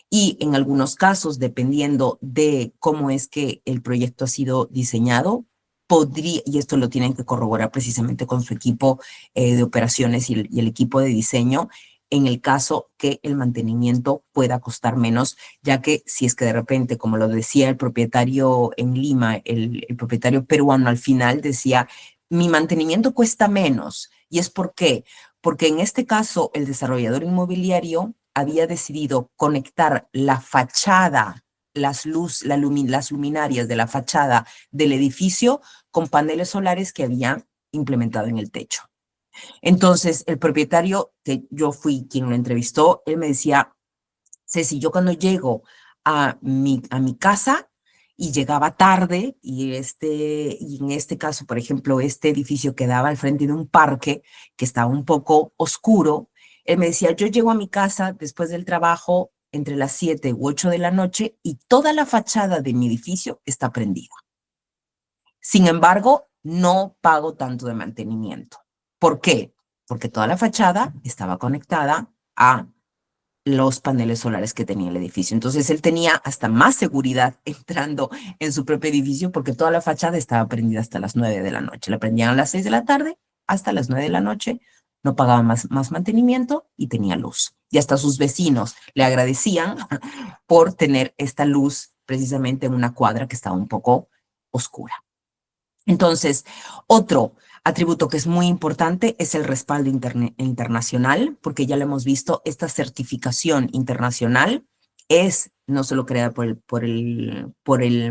y en algunos casos, dependiendo de cómo es que el proyecto ha sido diseñado, podría, y esto lo tienen que corroborar precisamente con su equipo de operaciones y el equipo de diseño, en el caso que el mantenimiento pueda costar menos, ya que si es que de repente, como lo decía el propietario en Lima, el propietario peruano al final decía, mi mantenimiento cuesta menos. ¿Y es por qué? Porque en este caso el desarrollador inmobiliario había decidido conectar la fachada, las luminarias de la fachada del edificio con paneles solares que había implementado en el techo. Entonces, el propietario, que yo fui quien lo entrevistó, él me decía, Ceci, yo cuando llego a mi casa y llegaba tarde y en este caso, por ejemplo, este edificio quedaba al frente de un parque que estaba un poco oscuro, él me decía, yo llego a mi casa después del trabajo entre las 7 u 8 de la noche y toda la fachada de mi edificio está prendida. Sin embargo, no pago tanto de mantenimiento. ¿Por qué? Porque toda la fachada estaba conectada a los paneles solares que tenía el edificio. Entonces, él tenía hasta más seguridad entrando en su propio edificio porque toda la fachada estaba prendida hasta las 9 de la noche. La prendían a las 6 de la tarde hasta las 9 de la noche, no pagaba más mantenimiento y tenía luz. Y hasta sus vecinos le agradecían por tener esta luz precisamente en una cuadra que estaba un poco oscura. Entonces, otro atributo que es muy importante es el respaldo internacional, porque ya lo hemos visto, esta certificación internacional es no solo creada por el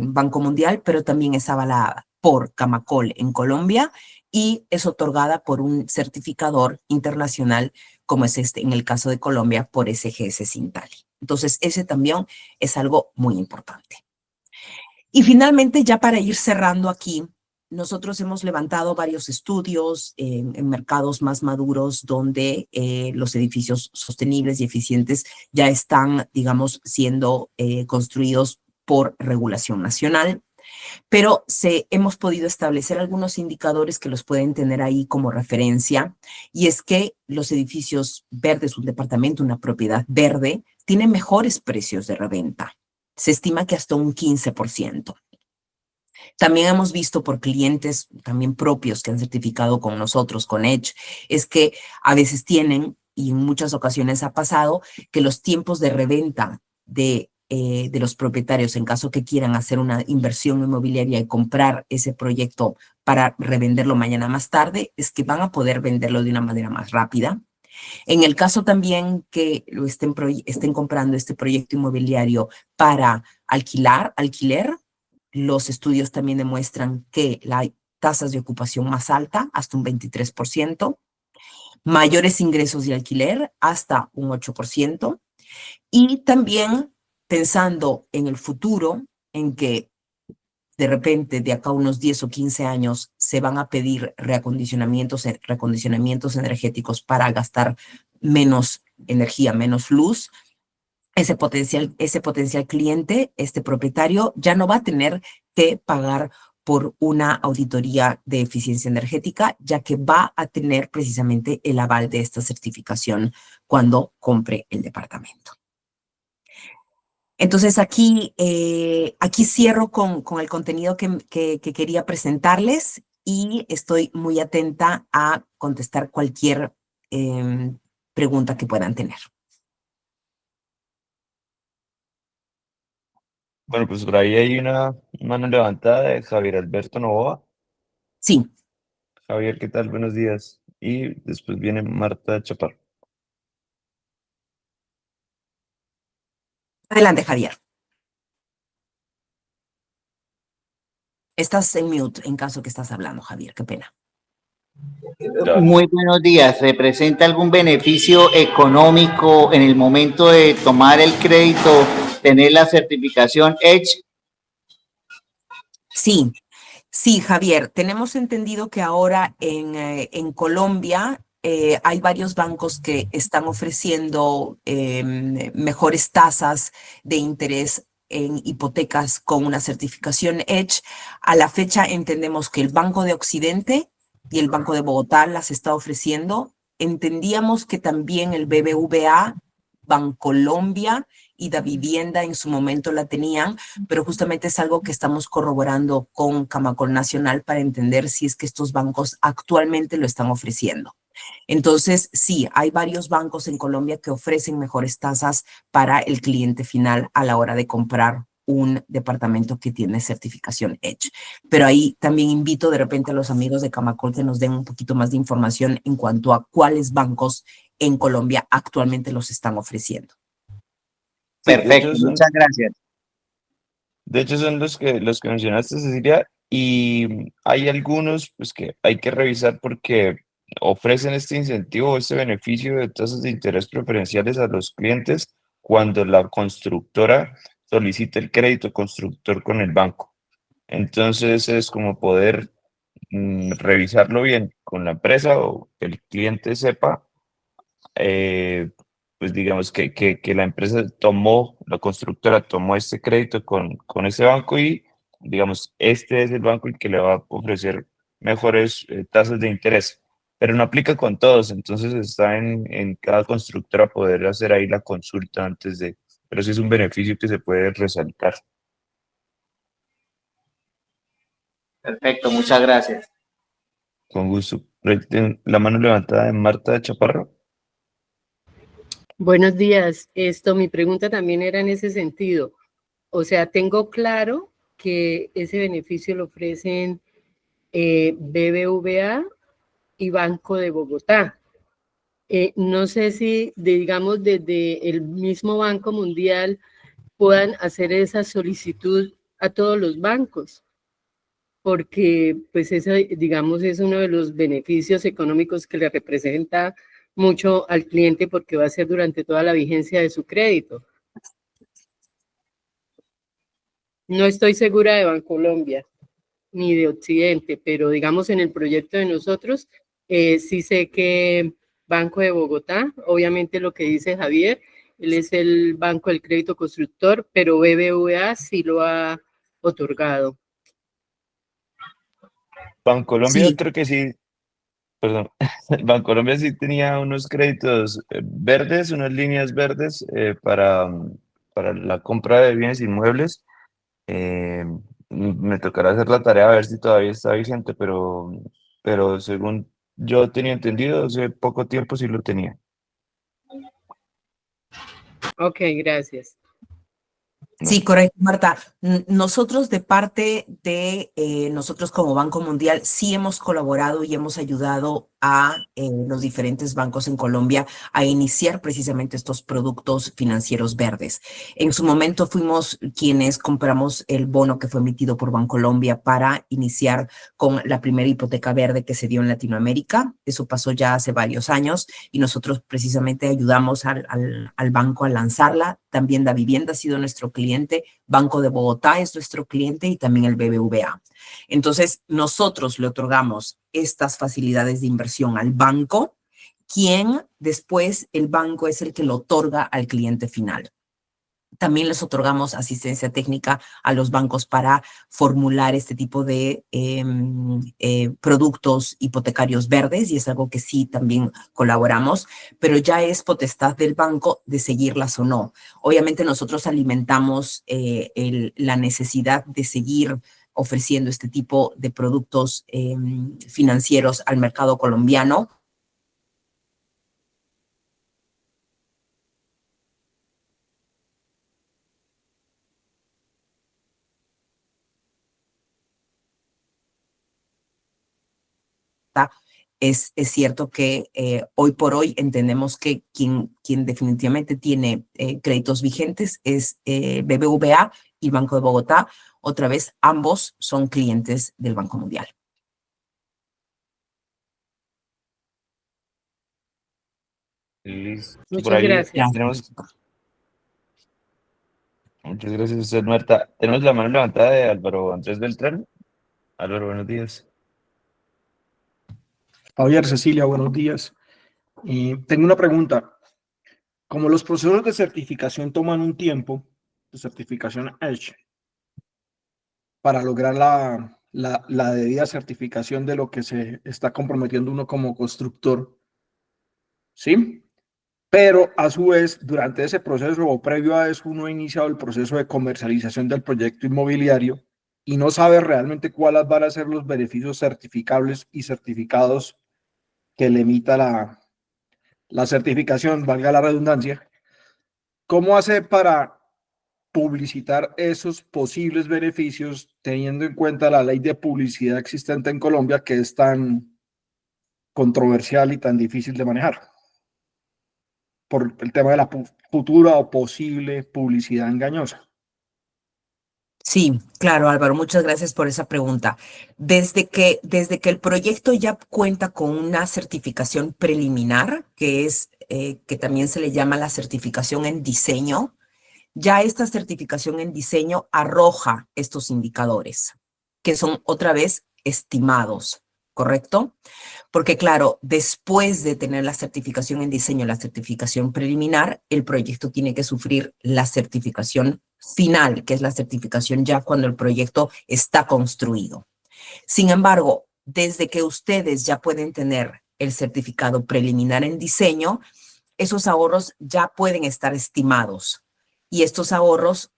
Banco Mundial, pero también es avalada por Camacol en Colombia y es otorgada por un certificador internacional, como es en el caso de Colombia, por SGS Sintali. Entonces, ese también es algo muy importante. Y finalmente, ya para ir cerrando aquí, nosotros hemos levantado varios estudios en mercados más maduros donde los edificios sostenibles y eficientes ya están, digamos, siendo construidos por regulación nacional, pero hemos podido establecer algunos indicadores que los pueden tener ahí como referencia, y es que los edificios verdes, un departamento, una propiedad verde, tienen mejores precios de reventa. Se estima que hasta un 15%. También hemos visto por clientes también propios que han certificado con nosotros, con Edge, es que a veces tienen, y en muchas ocasiones ha pasado, que los tiempos de reventa de los propietarios, en caso que quieran hacer una inversión inmobiliaria y comprar ese proyecto para revenderlo mañana más tarde, es que van a poder venderlo de una manera más rápida. En el caso también que lo estén comprando este proyecto inmobiliario para alquiler, los estudios también demuestran que hay tasas de ocupación más alta, hasta un 23%, mayores ingresos de alquiler, hasta un 8%, y también pensando en el futuro, en que de repente de acá a unos 10 o 15 años se van a pedir reacondicionamientos energéticos para gastar menos energía, menos luz. Ese potencial cliente, este propietario, ya no va a tener que pagar por una auditoría de eficiencia energética, ya que va a tener precisamente el aval de esta certificación cuando compre el departamento. Entonces aquí cierro con el contenido que quería presentarles, y estoy muy atenta a contestar cualquier pregunta que puedan tener. Bueno, pues por ahí hay una mano levantada de Javier Alberto Novoa. Sí, Javier, ¿qué tal? Buenos días. Y después viene Marta Chaparro. adelante, Javier. Estás en mute en caso que estás hablando, Javier. Qué pena. Muy buenos días. ¿Representa algún beneficio económico en el momento de tomar el crédito, tener la certificación Edge? Sí, Javier. Tenemos entendido que ahora en Colombia hay varios bancos que están ofreciendo mejores tasas de interés en hipotecas con una certificación Edge. A la fecha entendemos que el Banco de Occidente y el Banco de Bogotá las está ofreciendo. Entendíamos que también el BBVA, Bancolombia y Davivienda en su momento la tenían, pero justamente es algo que estamos corroborando con Camacol Nacional para entender si es que estos bancos actualmente lo están ofreciendo. Entonces, sí, hay varios bancos en Colombia que ofrecen mejores tasas para el cliente final a la hora de comprar un departamento que tiene certificación Edge. Pero ahí también invito de repente a los amigos de Camacol que nos den un poquito más de información en cuanto a cuáles bancos en Colombia actualmente los están ofreciendo. Perfecto, muchas gracias. De hecho, son los que mencionaste, Cecilia, y hay algunos pues, que hay que revisar porque ofrecen este incentivo, este beneficio de tasas de interés preferenciales a los clientes cuando la constructora solicita el crédito constructor con el banco. Entonces es como poder revisarlo bien con la empresa o que el cliente sepa, pues digamos que la empresa la constructora tomó este crédito con ese banco y digamos, este es el banco el que le va a ofrecer mejores tasas de interés, pero no aplica con todos, entonces está en cada constructora poder hacer ahí la consulta antes de, pero sí es un beneficio que se puede resaltar. Perfecto, muchas gracias. Con gusto. La mano levantada de Marta Chaparro. Buenos días. Mi pregunta también era en ese sentido. O sea, tengo claro que ese beneficio lo ofrecen BBVA y Banco de Bogotá. No sé si, digamos, desde el mismo Banco Mundial puedan hacer esa solicitud a todos los bancos, porque pues ese, digamos, es uno de los beneficios económicos que le representa mucho al cliente porque va a ser durante toda la vigencia de su crédito. No estoy segura de Bancolombia ni de Occidente, pero digamos en el proyecto de nosotros, sí sé que Banco de Bogotá, obviamente lo que dice Javier, Él es el Banco del Crédito Constructor, pero BBVA sí lo ha otorgado. Bancolombia Sí, creo que sí, perdón, Bancolombia sí tenía unos créditos verdes, unas líneas verdes para la compra de bienes inmuebles. Eh, Me tocará hacer la tarea a ver si todavía está vigente, pero según yo tenía entendido, hace poco tiempo sí lo tenía. Ok, gracias. sí, correcto, Marta. Nosotros de parte de nosotros como Banco Mundial sí hemos colaborado y hemos ayudado a los diferentes bancos en Colombia a iniciar precisamente estos productos financieros verdes. En su momento fuimos quienes compramos el bono que fue emitido por Bancolombia para iniciar con la primera hipoteca verde que se dio en Latinoamérica. Eso pasó ya hace varios años y nosotros precisamente ayudamos al banco a lanzarla. También Da Vivienda ha sido nuestro cliente, Banco de Bogotá es nuestro cliente y también el BBVA. Entonces, nosotros le otorgamos estas facilidades de inversión al banco, quien después el banco es el que lo otorga al cliente final. También les otorgamos asistencia técnica a los bancos para formular este tipo de productos hipotecarios verdes y es algo que sí también colaboramos, pero ya es potestad del banco de seguirlas o no. Obviamente nosotros alimentamos la necesidad de seguir ofreciendo este tipo de productos financieros al mercado colombiano. Es cierto que hoy por hoy entendemos que quien definitivamente tiene créditos vigentes es BBVA y Banco de Bogotá. Otra vez, ambos son clientes del Banco Mundial. Listo. Por Muchas ahí gracias. tenemos, muchas gracias a usted, Marta. Tenemos la mano levantada de Álvaro Andrés Beltrán. Álvaro, buenos días. Javier, Cecilia, buenos días. Tengo una pregunta. Como los procesos de certificación toman un tiempo, de certificación Edge, para lograr la debida certificación de lo que se está comprometiendo uno como constructor, ¿sí? Pero a su vez, durante ese proceso o previo a eso, uno ha iniciado el proceso de comercialización del proyecto inmobiliario y no sabe realmente cuáles van a ser los beneficios certificables y certificados que le emita la certificación, valga la redundancia. ¿Cómo hace para publicitar esos posibles beneficios teniendo en cuenta la ley de publicidad existente en Colombia que es tan controversial y tan difícil de manejar? Por el tema de la futura o posible publicidad engañosa. Sí, claro, Álvaro, muchas gracias por esa pregunta. Desde que el proyecto ya cuenta con una certificación preliminar, que también se le llama la certificación en diseño, ya esta certificación en diseño arroja estos indicadores, que son otra vez estimados, ¿correcto? Porque claro, después de tener la certificación en diseño, la certificación preliminar, el proyecto tiene que sufrir la certificación final, que es la certificación ya cuando el proyecto está construido. Sin embargo, desde que ustedes ya pueden tener el certificado preliminar en diseño, esos ahorros ya pueden estar estimados y estos ahorros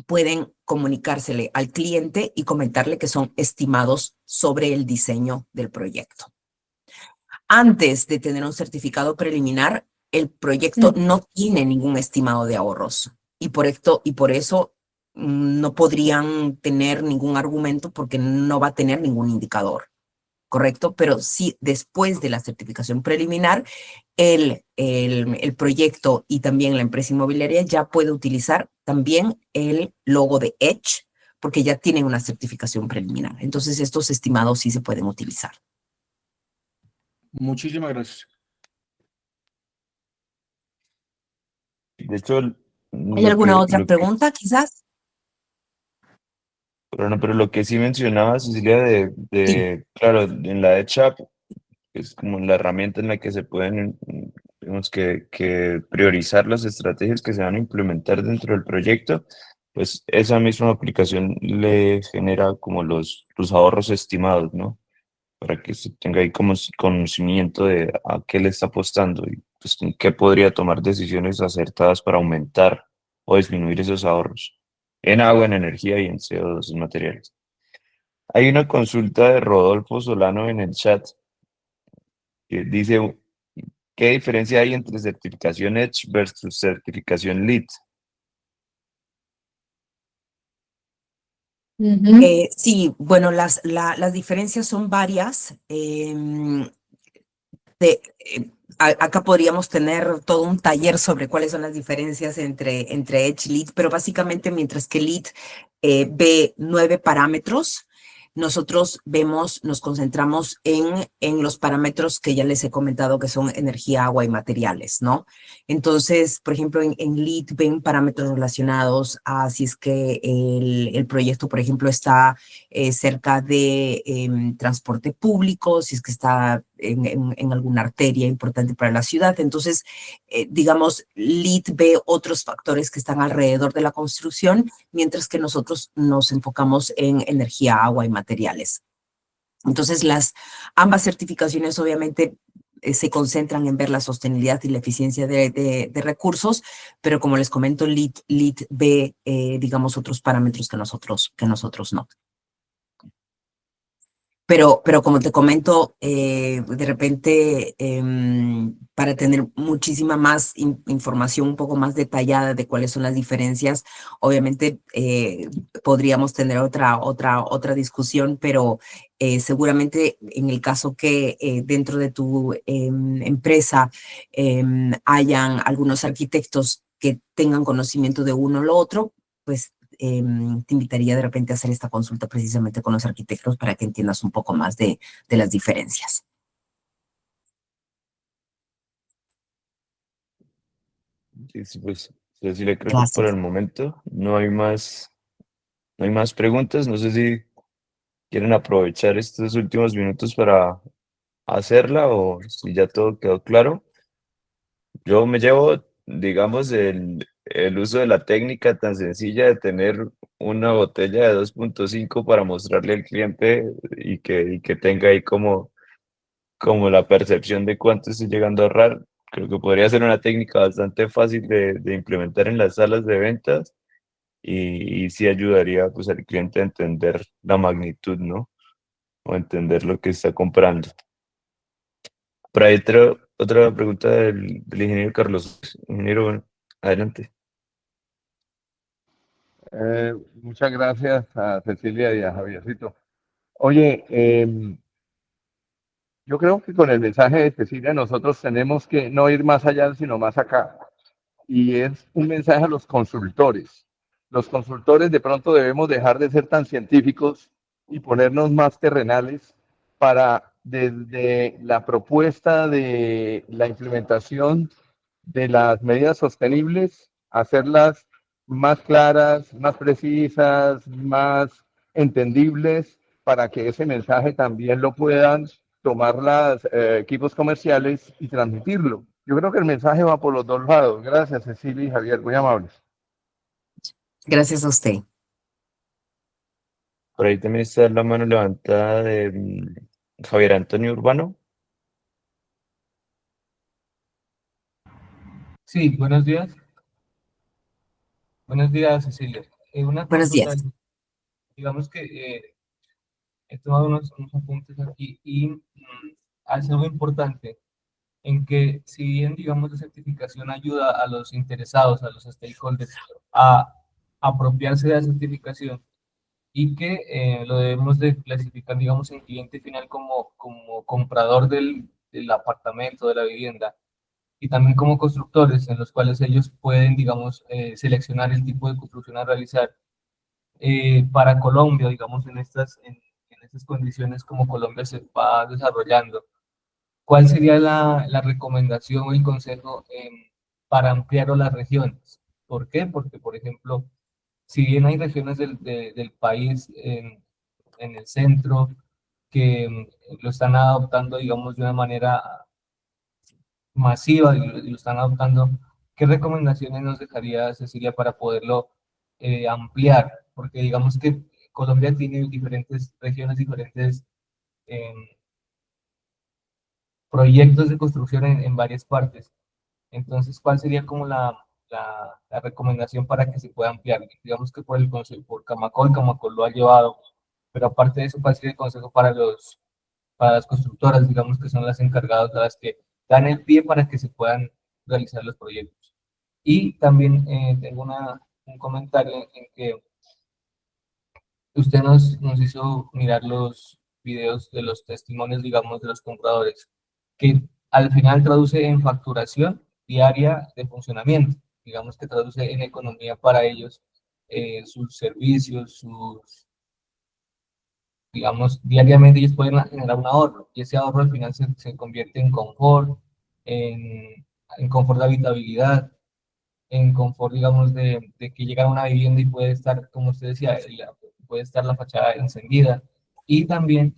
pueden comunicársele al cliente y comentarle que son estimados sobre el diseño del proyecto. Antes de tener un certificado preliminar, el proyecto no tiene ningún estimado de ahorros y por eso no podrían tener ningún argumento porque no va a tener ningún indicador, ¿correcto? Pero sí, después de la certificación preliminar, el proyecto y también la empresa inmobiliaria ya puede utilizar también el logo de Edge porque ya tienen una certificación preliminar. Entonces, estos estimados sí se pueden utilizar. Muchísimas gracias. De hecho, ¿Hay alguna otra pregunta, quizás? Pero lo que sí mencionaba, Cecilia, Sí. claro, en la EdChap, que es como la herramienta en la que se pueden tenemos que priorizar las estrategias que se van a implementar dentro del proyecto, pues esa misma aplicación le genera como los ahorros estimados, ¿no? Para que se tenga ahí como conocimiento de a qué le está apostando y pues en qué podría tomar decisiones acertadas para aumentar o disminuir esos ahorros en agua, en energía y en CO2 en materiales. Hay una consulta de Rodolfo Solano en el chat que dice, ¿qué diferencia hay entre certificación Edge versus certificación LEED? Sí, bueno, las diferencias son varias. Acá podríamos tener todo un taller sobre cuáles son las diferencias entre Edge y LEED, pero básicamente mientras que LEED ve 9 parámetros, nosotros nos concentramos en los parámetros que ya les he comentado que son energía, agua y materiales, ¿no? Entonces, por ejemplo, en LEED ven parámetros relacionados a si es que el proyecto, por ejemplo, está cerca de transporte público, si es que está en alguna arteria importante para la ciudad. Entonces, digamos, LEED ve otros factores que están alrededor de la construcción, mientras que nosotros nos enfocamos en energía, agua y materiales. Entonces, ambas certificaciones obviamente se concentran en ver la sostenibilidad y la eficiencia de recursos, pero como les comento, LEED ve, digamos, otros parámetros que nosotros no. Pero como te comento, de repente, para tener muchísima más información un poco más detallada de cuáles son las diferencias, obviamente podríamos tener otra discusión, pero seguramente en el caso que dentro de tu empresa hayan algunos arquitectos que tengan conocimiento de uno o lo otro, pues te invitaría de repente a hacer esta consulta precisamente con los arquitectos para que entiendas un poco más de las diferencias. Sí, pues, Cecilia, creo que por Gracias. el momento no hay más preguntas. No sé si quieren aprovechar estos últimos minutos para hacerla o si ya todo quedó claro. Yo me llevo, digamos, el uso de la técnica tan sencilla de tener una botella de 2.5 para mostrarle al cliente y que tenga ahí como la percepción de cuánto estoy llegando a ahorrar. Creo que podría ser una técnica bastante fácil de implementar en las salas de ventas y sí ayudaría pues al cliente a entender la magnitud, ¿no? O entender lo que está comprando. Por ahí otra pregunta del ingeniero Carlos. Ingeniero, bueno, adelante. Muchas gracias a Cecilia y a Javiercito. Oye, yo creo que con el mensaje de Cecilia nosotros tenemos que no ir más allá, sino más acá. Y es un mensaje a los consultores. Los consultores de pronto debemos dejar de ser tan científicos y ponernos más terrenales para desde la propuesta de la implementación de las medidas sostenibles, hacerlas más claras, más precisas, más entendibles, para que ese mensaje también lo puedan tomar los equipos comerciales y transmitirlo. Yo creo que el mensaje va por los dos lados. Gracias, Cecilia y Javier, muy amables. Gracias a usted. Por ahí también está la mano levantada de Javier Antonio Urbano. Sí, buenos días. Buenos días, Cecilia. Una Buenos consulta, días. digamos que he tomado unos apuntes aquí y hace algo importante en que si bien, digamos, la certificación ayuda a los interesados, a los stakeholders, a apropiarse de la certificación y que lo debemos de clasificar, digamos, en cliente final como comprador del apartamento, de la vivienda, y también como constructores en los cuales ellos pueden, digamos, seleccionar el tipo de construcción a realizar. Para Colombia, digamos, en estas condiciones como Colombia se va desarrollando, ¿cuál sería la recomendación o el consejo para ampliar las regiones? ¿Por qué? Porque, por ejemplo, si bien hay regiones del país en el centro que lo están adoptando, digamos, de una manera masiva y lo están adoptando, ¿qué recomendaciones nos dejaría Cecilia para poderlo ampliar? Porque digamos que Colombia tiene diferentes regiones, diferentes proyectos de construcción en varias partes. Entonces, ¿cuál sería como la recomendación para que se pueda ampliar? Digamos que por el consejo, por Camacol lo ha llevado, pero aparte de eso, ¿cuál sería el consejo para las constructoras, digamos que son las encargadas, las que dan el pie para que se puedan realizar los proyectos? Y también tengo un comentario en que usted nos hizo mirar los videos de los testimonios, digamos, de los compradores, que al final traduce en facturación diaria de funcionamiento, digamos que traduce en economía para ellos, sus servicios, digamos, diariamente ellos pueden generar un ahorro, y ese ahorro al final se convierte en confort, en confort de habitabilidad, en confort, digamos, de que llega a una vivienda y puede estar, como usted decía, puede estar la fachada encendida. Y también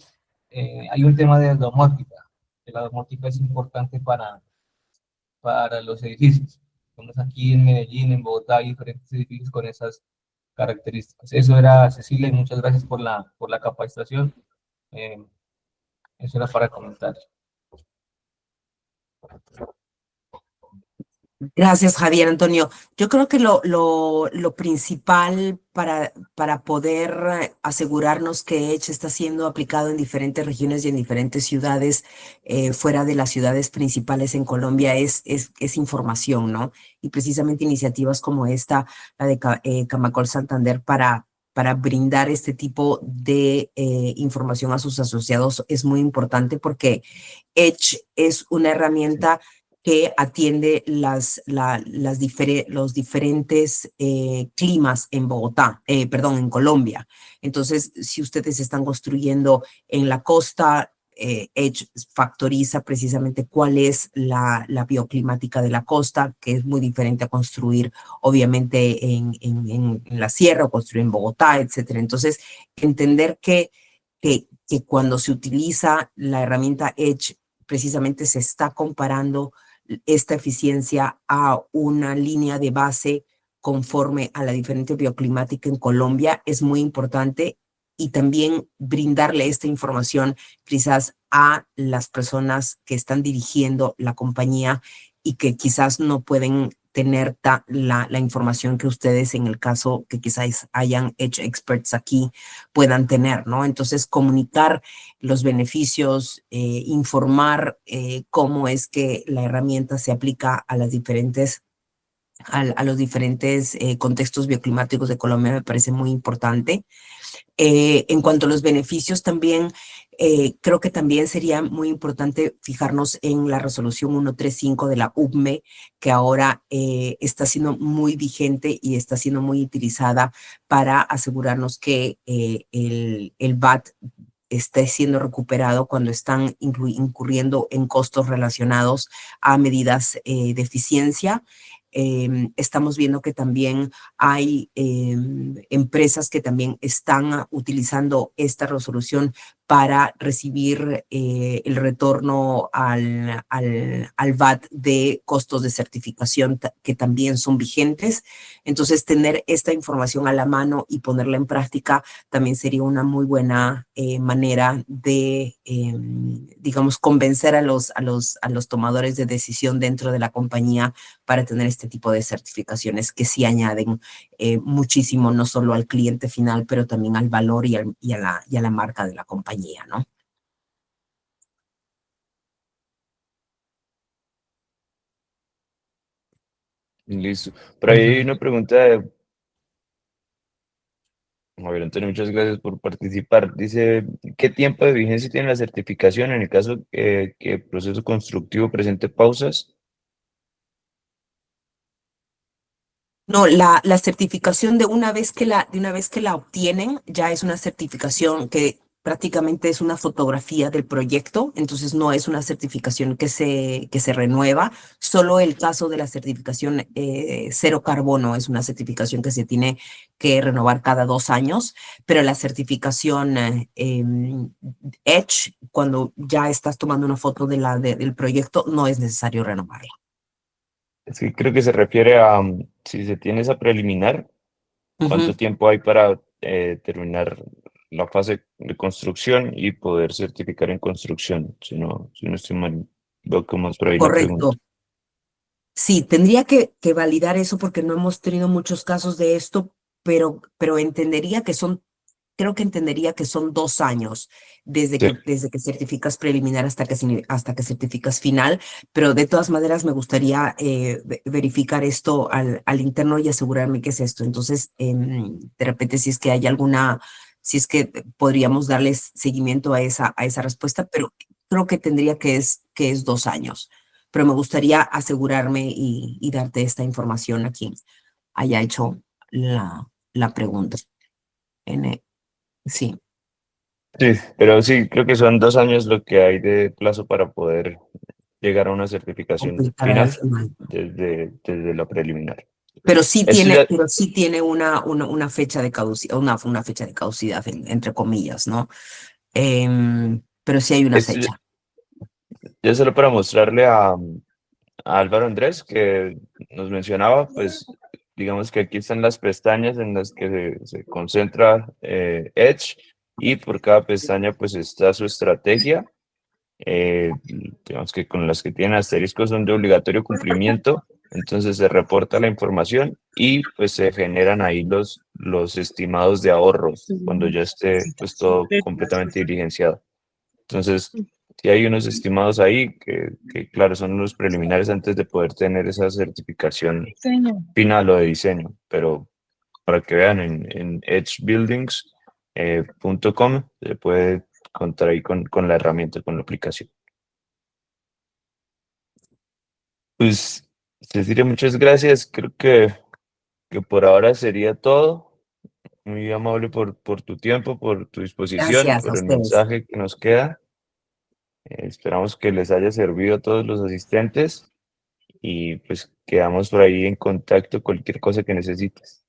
hay un tema de domótica, que la domótica es importante para los edificios. Estamos aquí en Medellín, en Bogotá, hay diferentes edificios con esas características. Eso era, Cecilia, y muchas gracias por la capacitación. Eso era para comentar. Gracias, Javier Antonio. Yo creo que lo principal para poder asegurarnos que Edge está siendo aplicado en diferentes regiones y en diferentes ciudades, fuera de las ciudades principales en Colombia, es información, ¿no? Y precisamente iniciativas como esta, la de Camacol Santander, para brindar este tipo de información a sus asociados es muy importante, porque Edge es una herramienta que atiende los diferentes climas en Bogotá, en Colombia. Entonces, si ustedes están construyendo en la costa, Edge factoriza precisamente cuál es la bioclimática de la costa, que es muy diferente a construir, obviamente, en la sierra o construir en Bogotá, etcétera. Entonces, entender que cuando se utiliza la herramienta Edge, precisamente se está comparando esta eficiencia a una línea de base conforme a la diferente bioclimática en Colombia, es muy importante, y también brindarle esta información quizás a las personas que están dirigiendo la compañía y que quizás no pueden tener la información que ustedes, en el caso que quizás hayan hecho experts aquí, puedan tener, ¿no? Entonces, comunicar los beneficios, informar cómo es que la herramienta se aplica a los diferentes contextos bioclimáticos de Colombia me parece muy importante. En cuanto a los beneficios también, creo que también sería muy importante fijarnos en la resolución 135 de la UCME, que ahora está siendo muy vigente y está siendo muy utilizada para asegurarnos que el VAT esté siendo recuperado cuando están incurriendo en costos relacionados a medidas de eficiencia. Estamos viendo que también hay empresas que también están utilizando esta resolución para recibir el retorno al VAT de costos de certificación que también son vigentes. Entonces, tener esta información a la mano y ponerla en práctica también sería una muy buena manera de, digamos, convencer a los tomadores de decisión dentro de la compañía para tener este tipo de certificaciones que sí añaden muchísimo, no solo al cliente final, pero también al valor y a la marca de la compañía, ¿no? Listo. Por ahí hay una pregunta de Javier Antonio, muchas gracias por participar. Dice, ¿qué tiempo de vigencia tiene la certificación en el caso que el proceso constructivo presente pausas? No, la certificación de una vez que la obtienen, ya es una certificación que prácticamente es una fotografía del proyecto, entonces no es una certificación que se renueva. Solo el caso de la certificación cero carbono es una certificación que se tiene que renovar cada 2 años, pero la certificación Edge, cuando ya estás tomando una foto del proyecto, no es necesario renovarla. Sí, creo que se refiere a si se tiene esa preliminar, cuánto Ujú. tiempo hay para terminar la fase de construcción y poder certificar en construcción. Si no estoy mal, veo que más por ahí la Correcto. pregunta. Sí, tendría que validar eso porque no hemos tenido muchos casos de esto, pero entendería que son, creo que entendería que son 2 años Sí, desde que certificas preliminar hasta que certificas final, pero de todas maneras me gustaría verificar esto al interno y asegurarme que es esto. Entonces, de repente, si es que hay si es que podríamos darles seguimiento a esa respuesta, pero creo que tendría que es 2 años, pero me gustaría asegurarme y darte esta información a quien haya hecho la pregunta. Sí, sí, pero sí, creo que son 2 años lo que hay de plazo para poder llegar a una certificación completar a la final final. desde la preliminar. Pero Esto ya, sí tiene una fecha de caducidad, una fecha de caducidad, entre comillas, ¿no? Pero sí hay una esto fecha. ya solo para mostrarle a Álvaro Andrés, que nos mencionaba, pues digamos que aquí están las pestañas en las que se concentra Edge y por cada pestaña pues está su estrategia. Digamos que con las que tienen asteriscos son de obligatorio cumplimiento, entonces se reporta la información y pues se generan ahí los estimados de ahorros cuando ya esté pues todo completamente diligenciado. Entonces, si hay unos estimados ahí que, claro, son los preliminares antes de poder tener esa certificación final o de diseño, pero para que vean en edgebuildings.com se puede contar ahí con la herramienta, con la aplicación. Pues, Cecilia, muchas gracias. Creo que por ahora sería todo. Muy amable por tu tiempo, por tu disposición, Gracias a por el ustedes. mensaje que nos queda. Esperamos que les haya servido a todos los asistentes y pues quedamos por ahí en contacto cualquier cosa que necesites.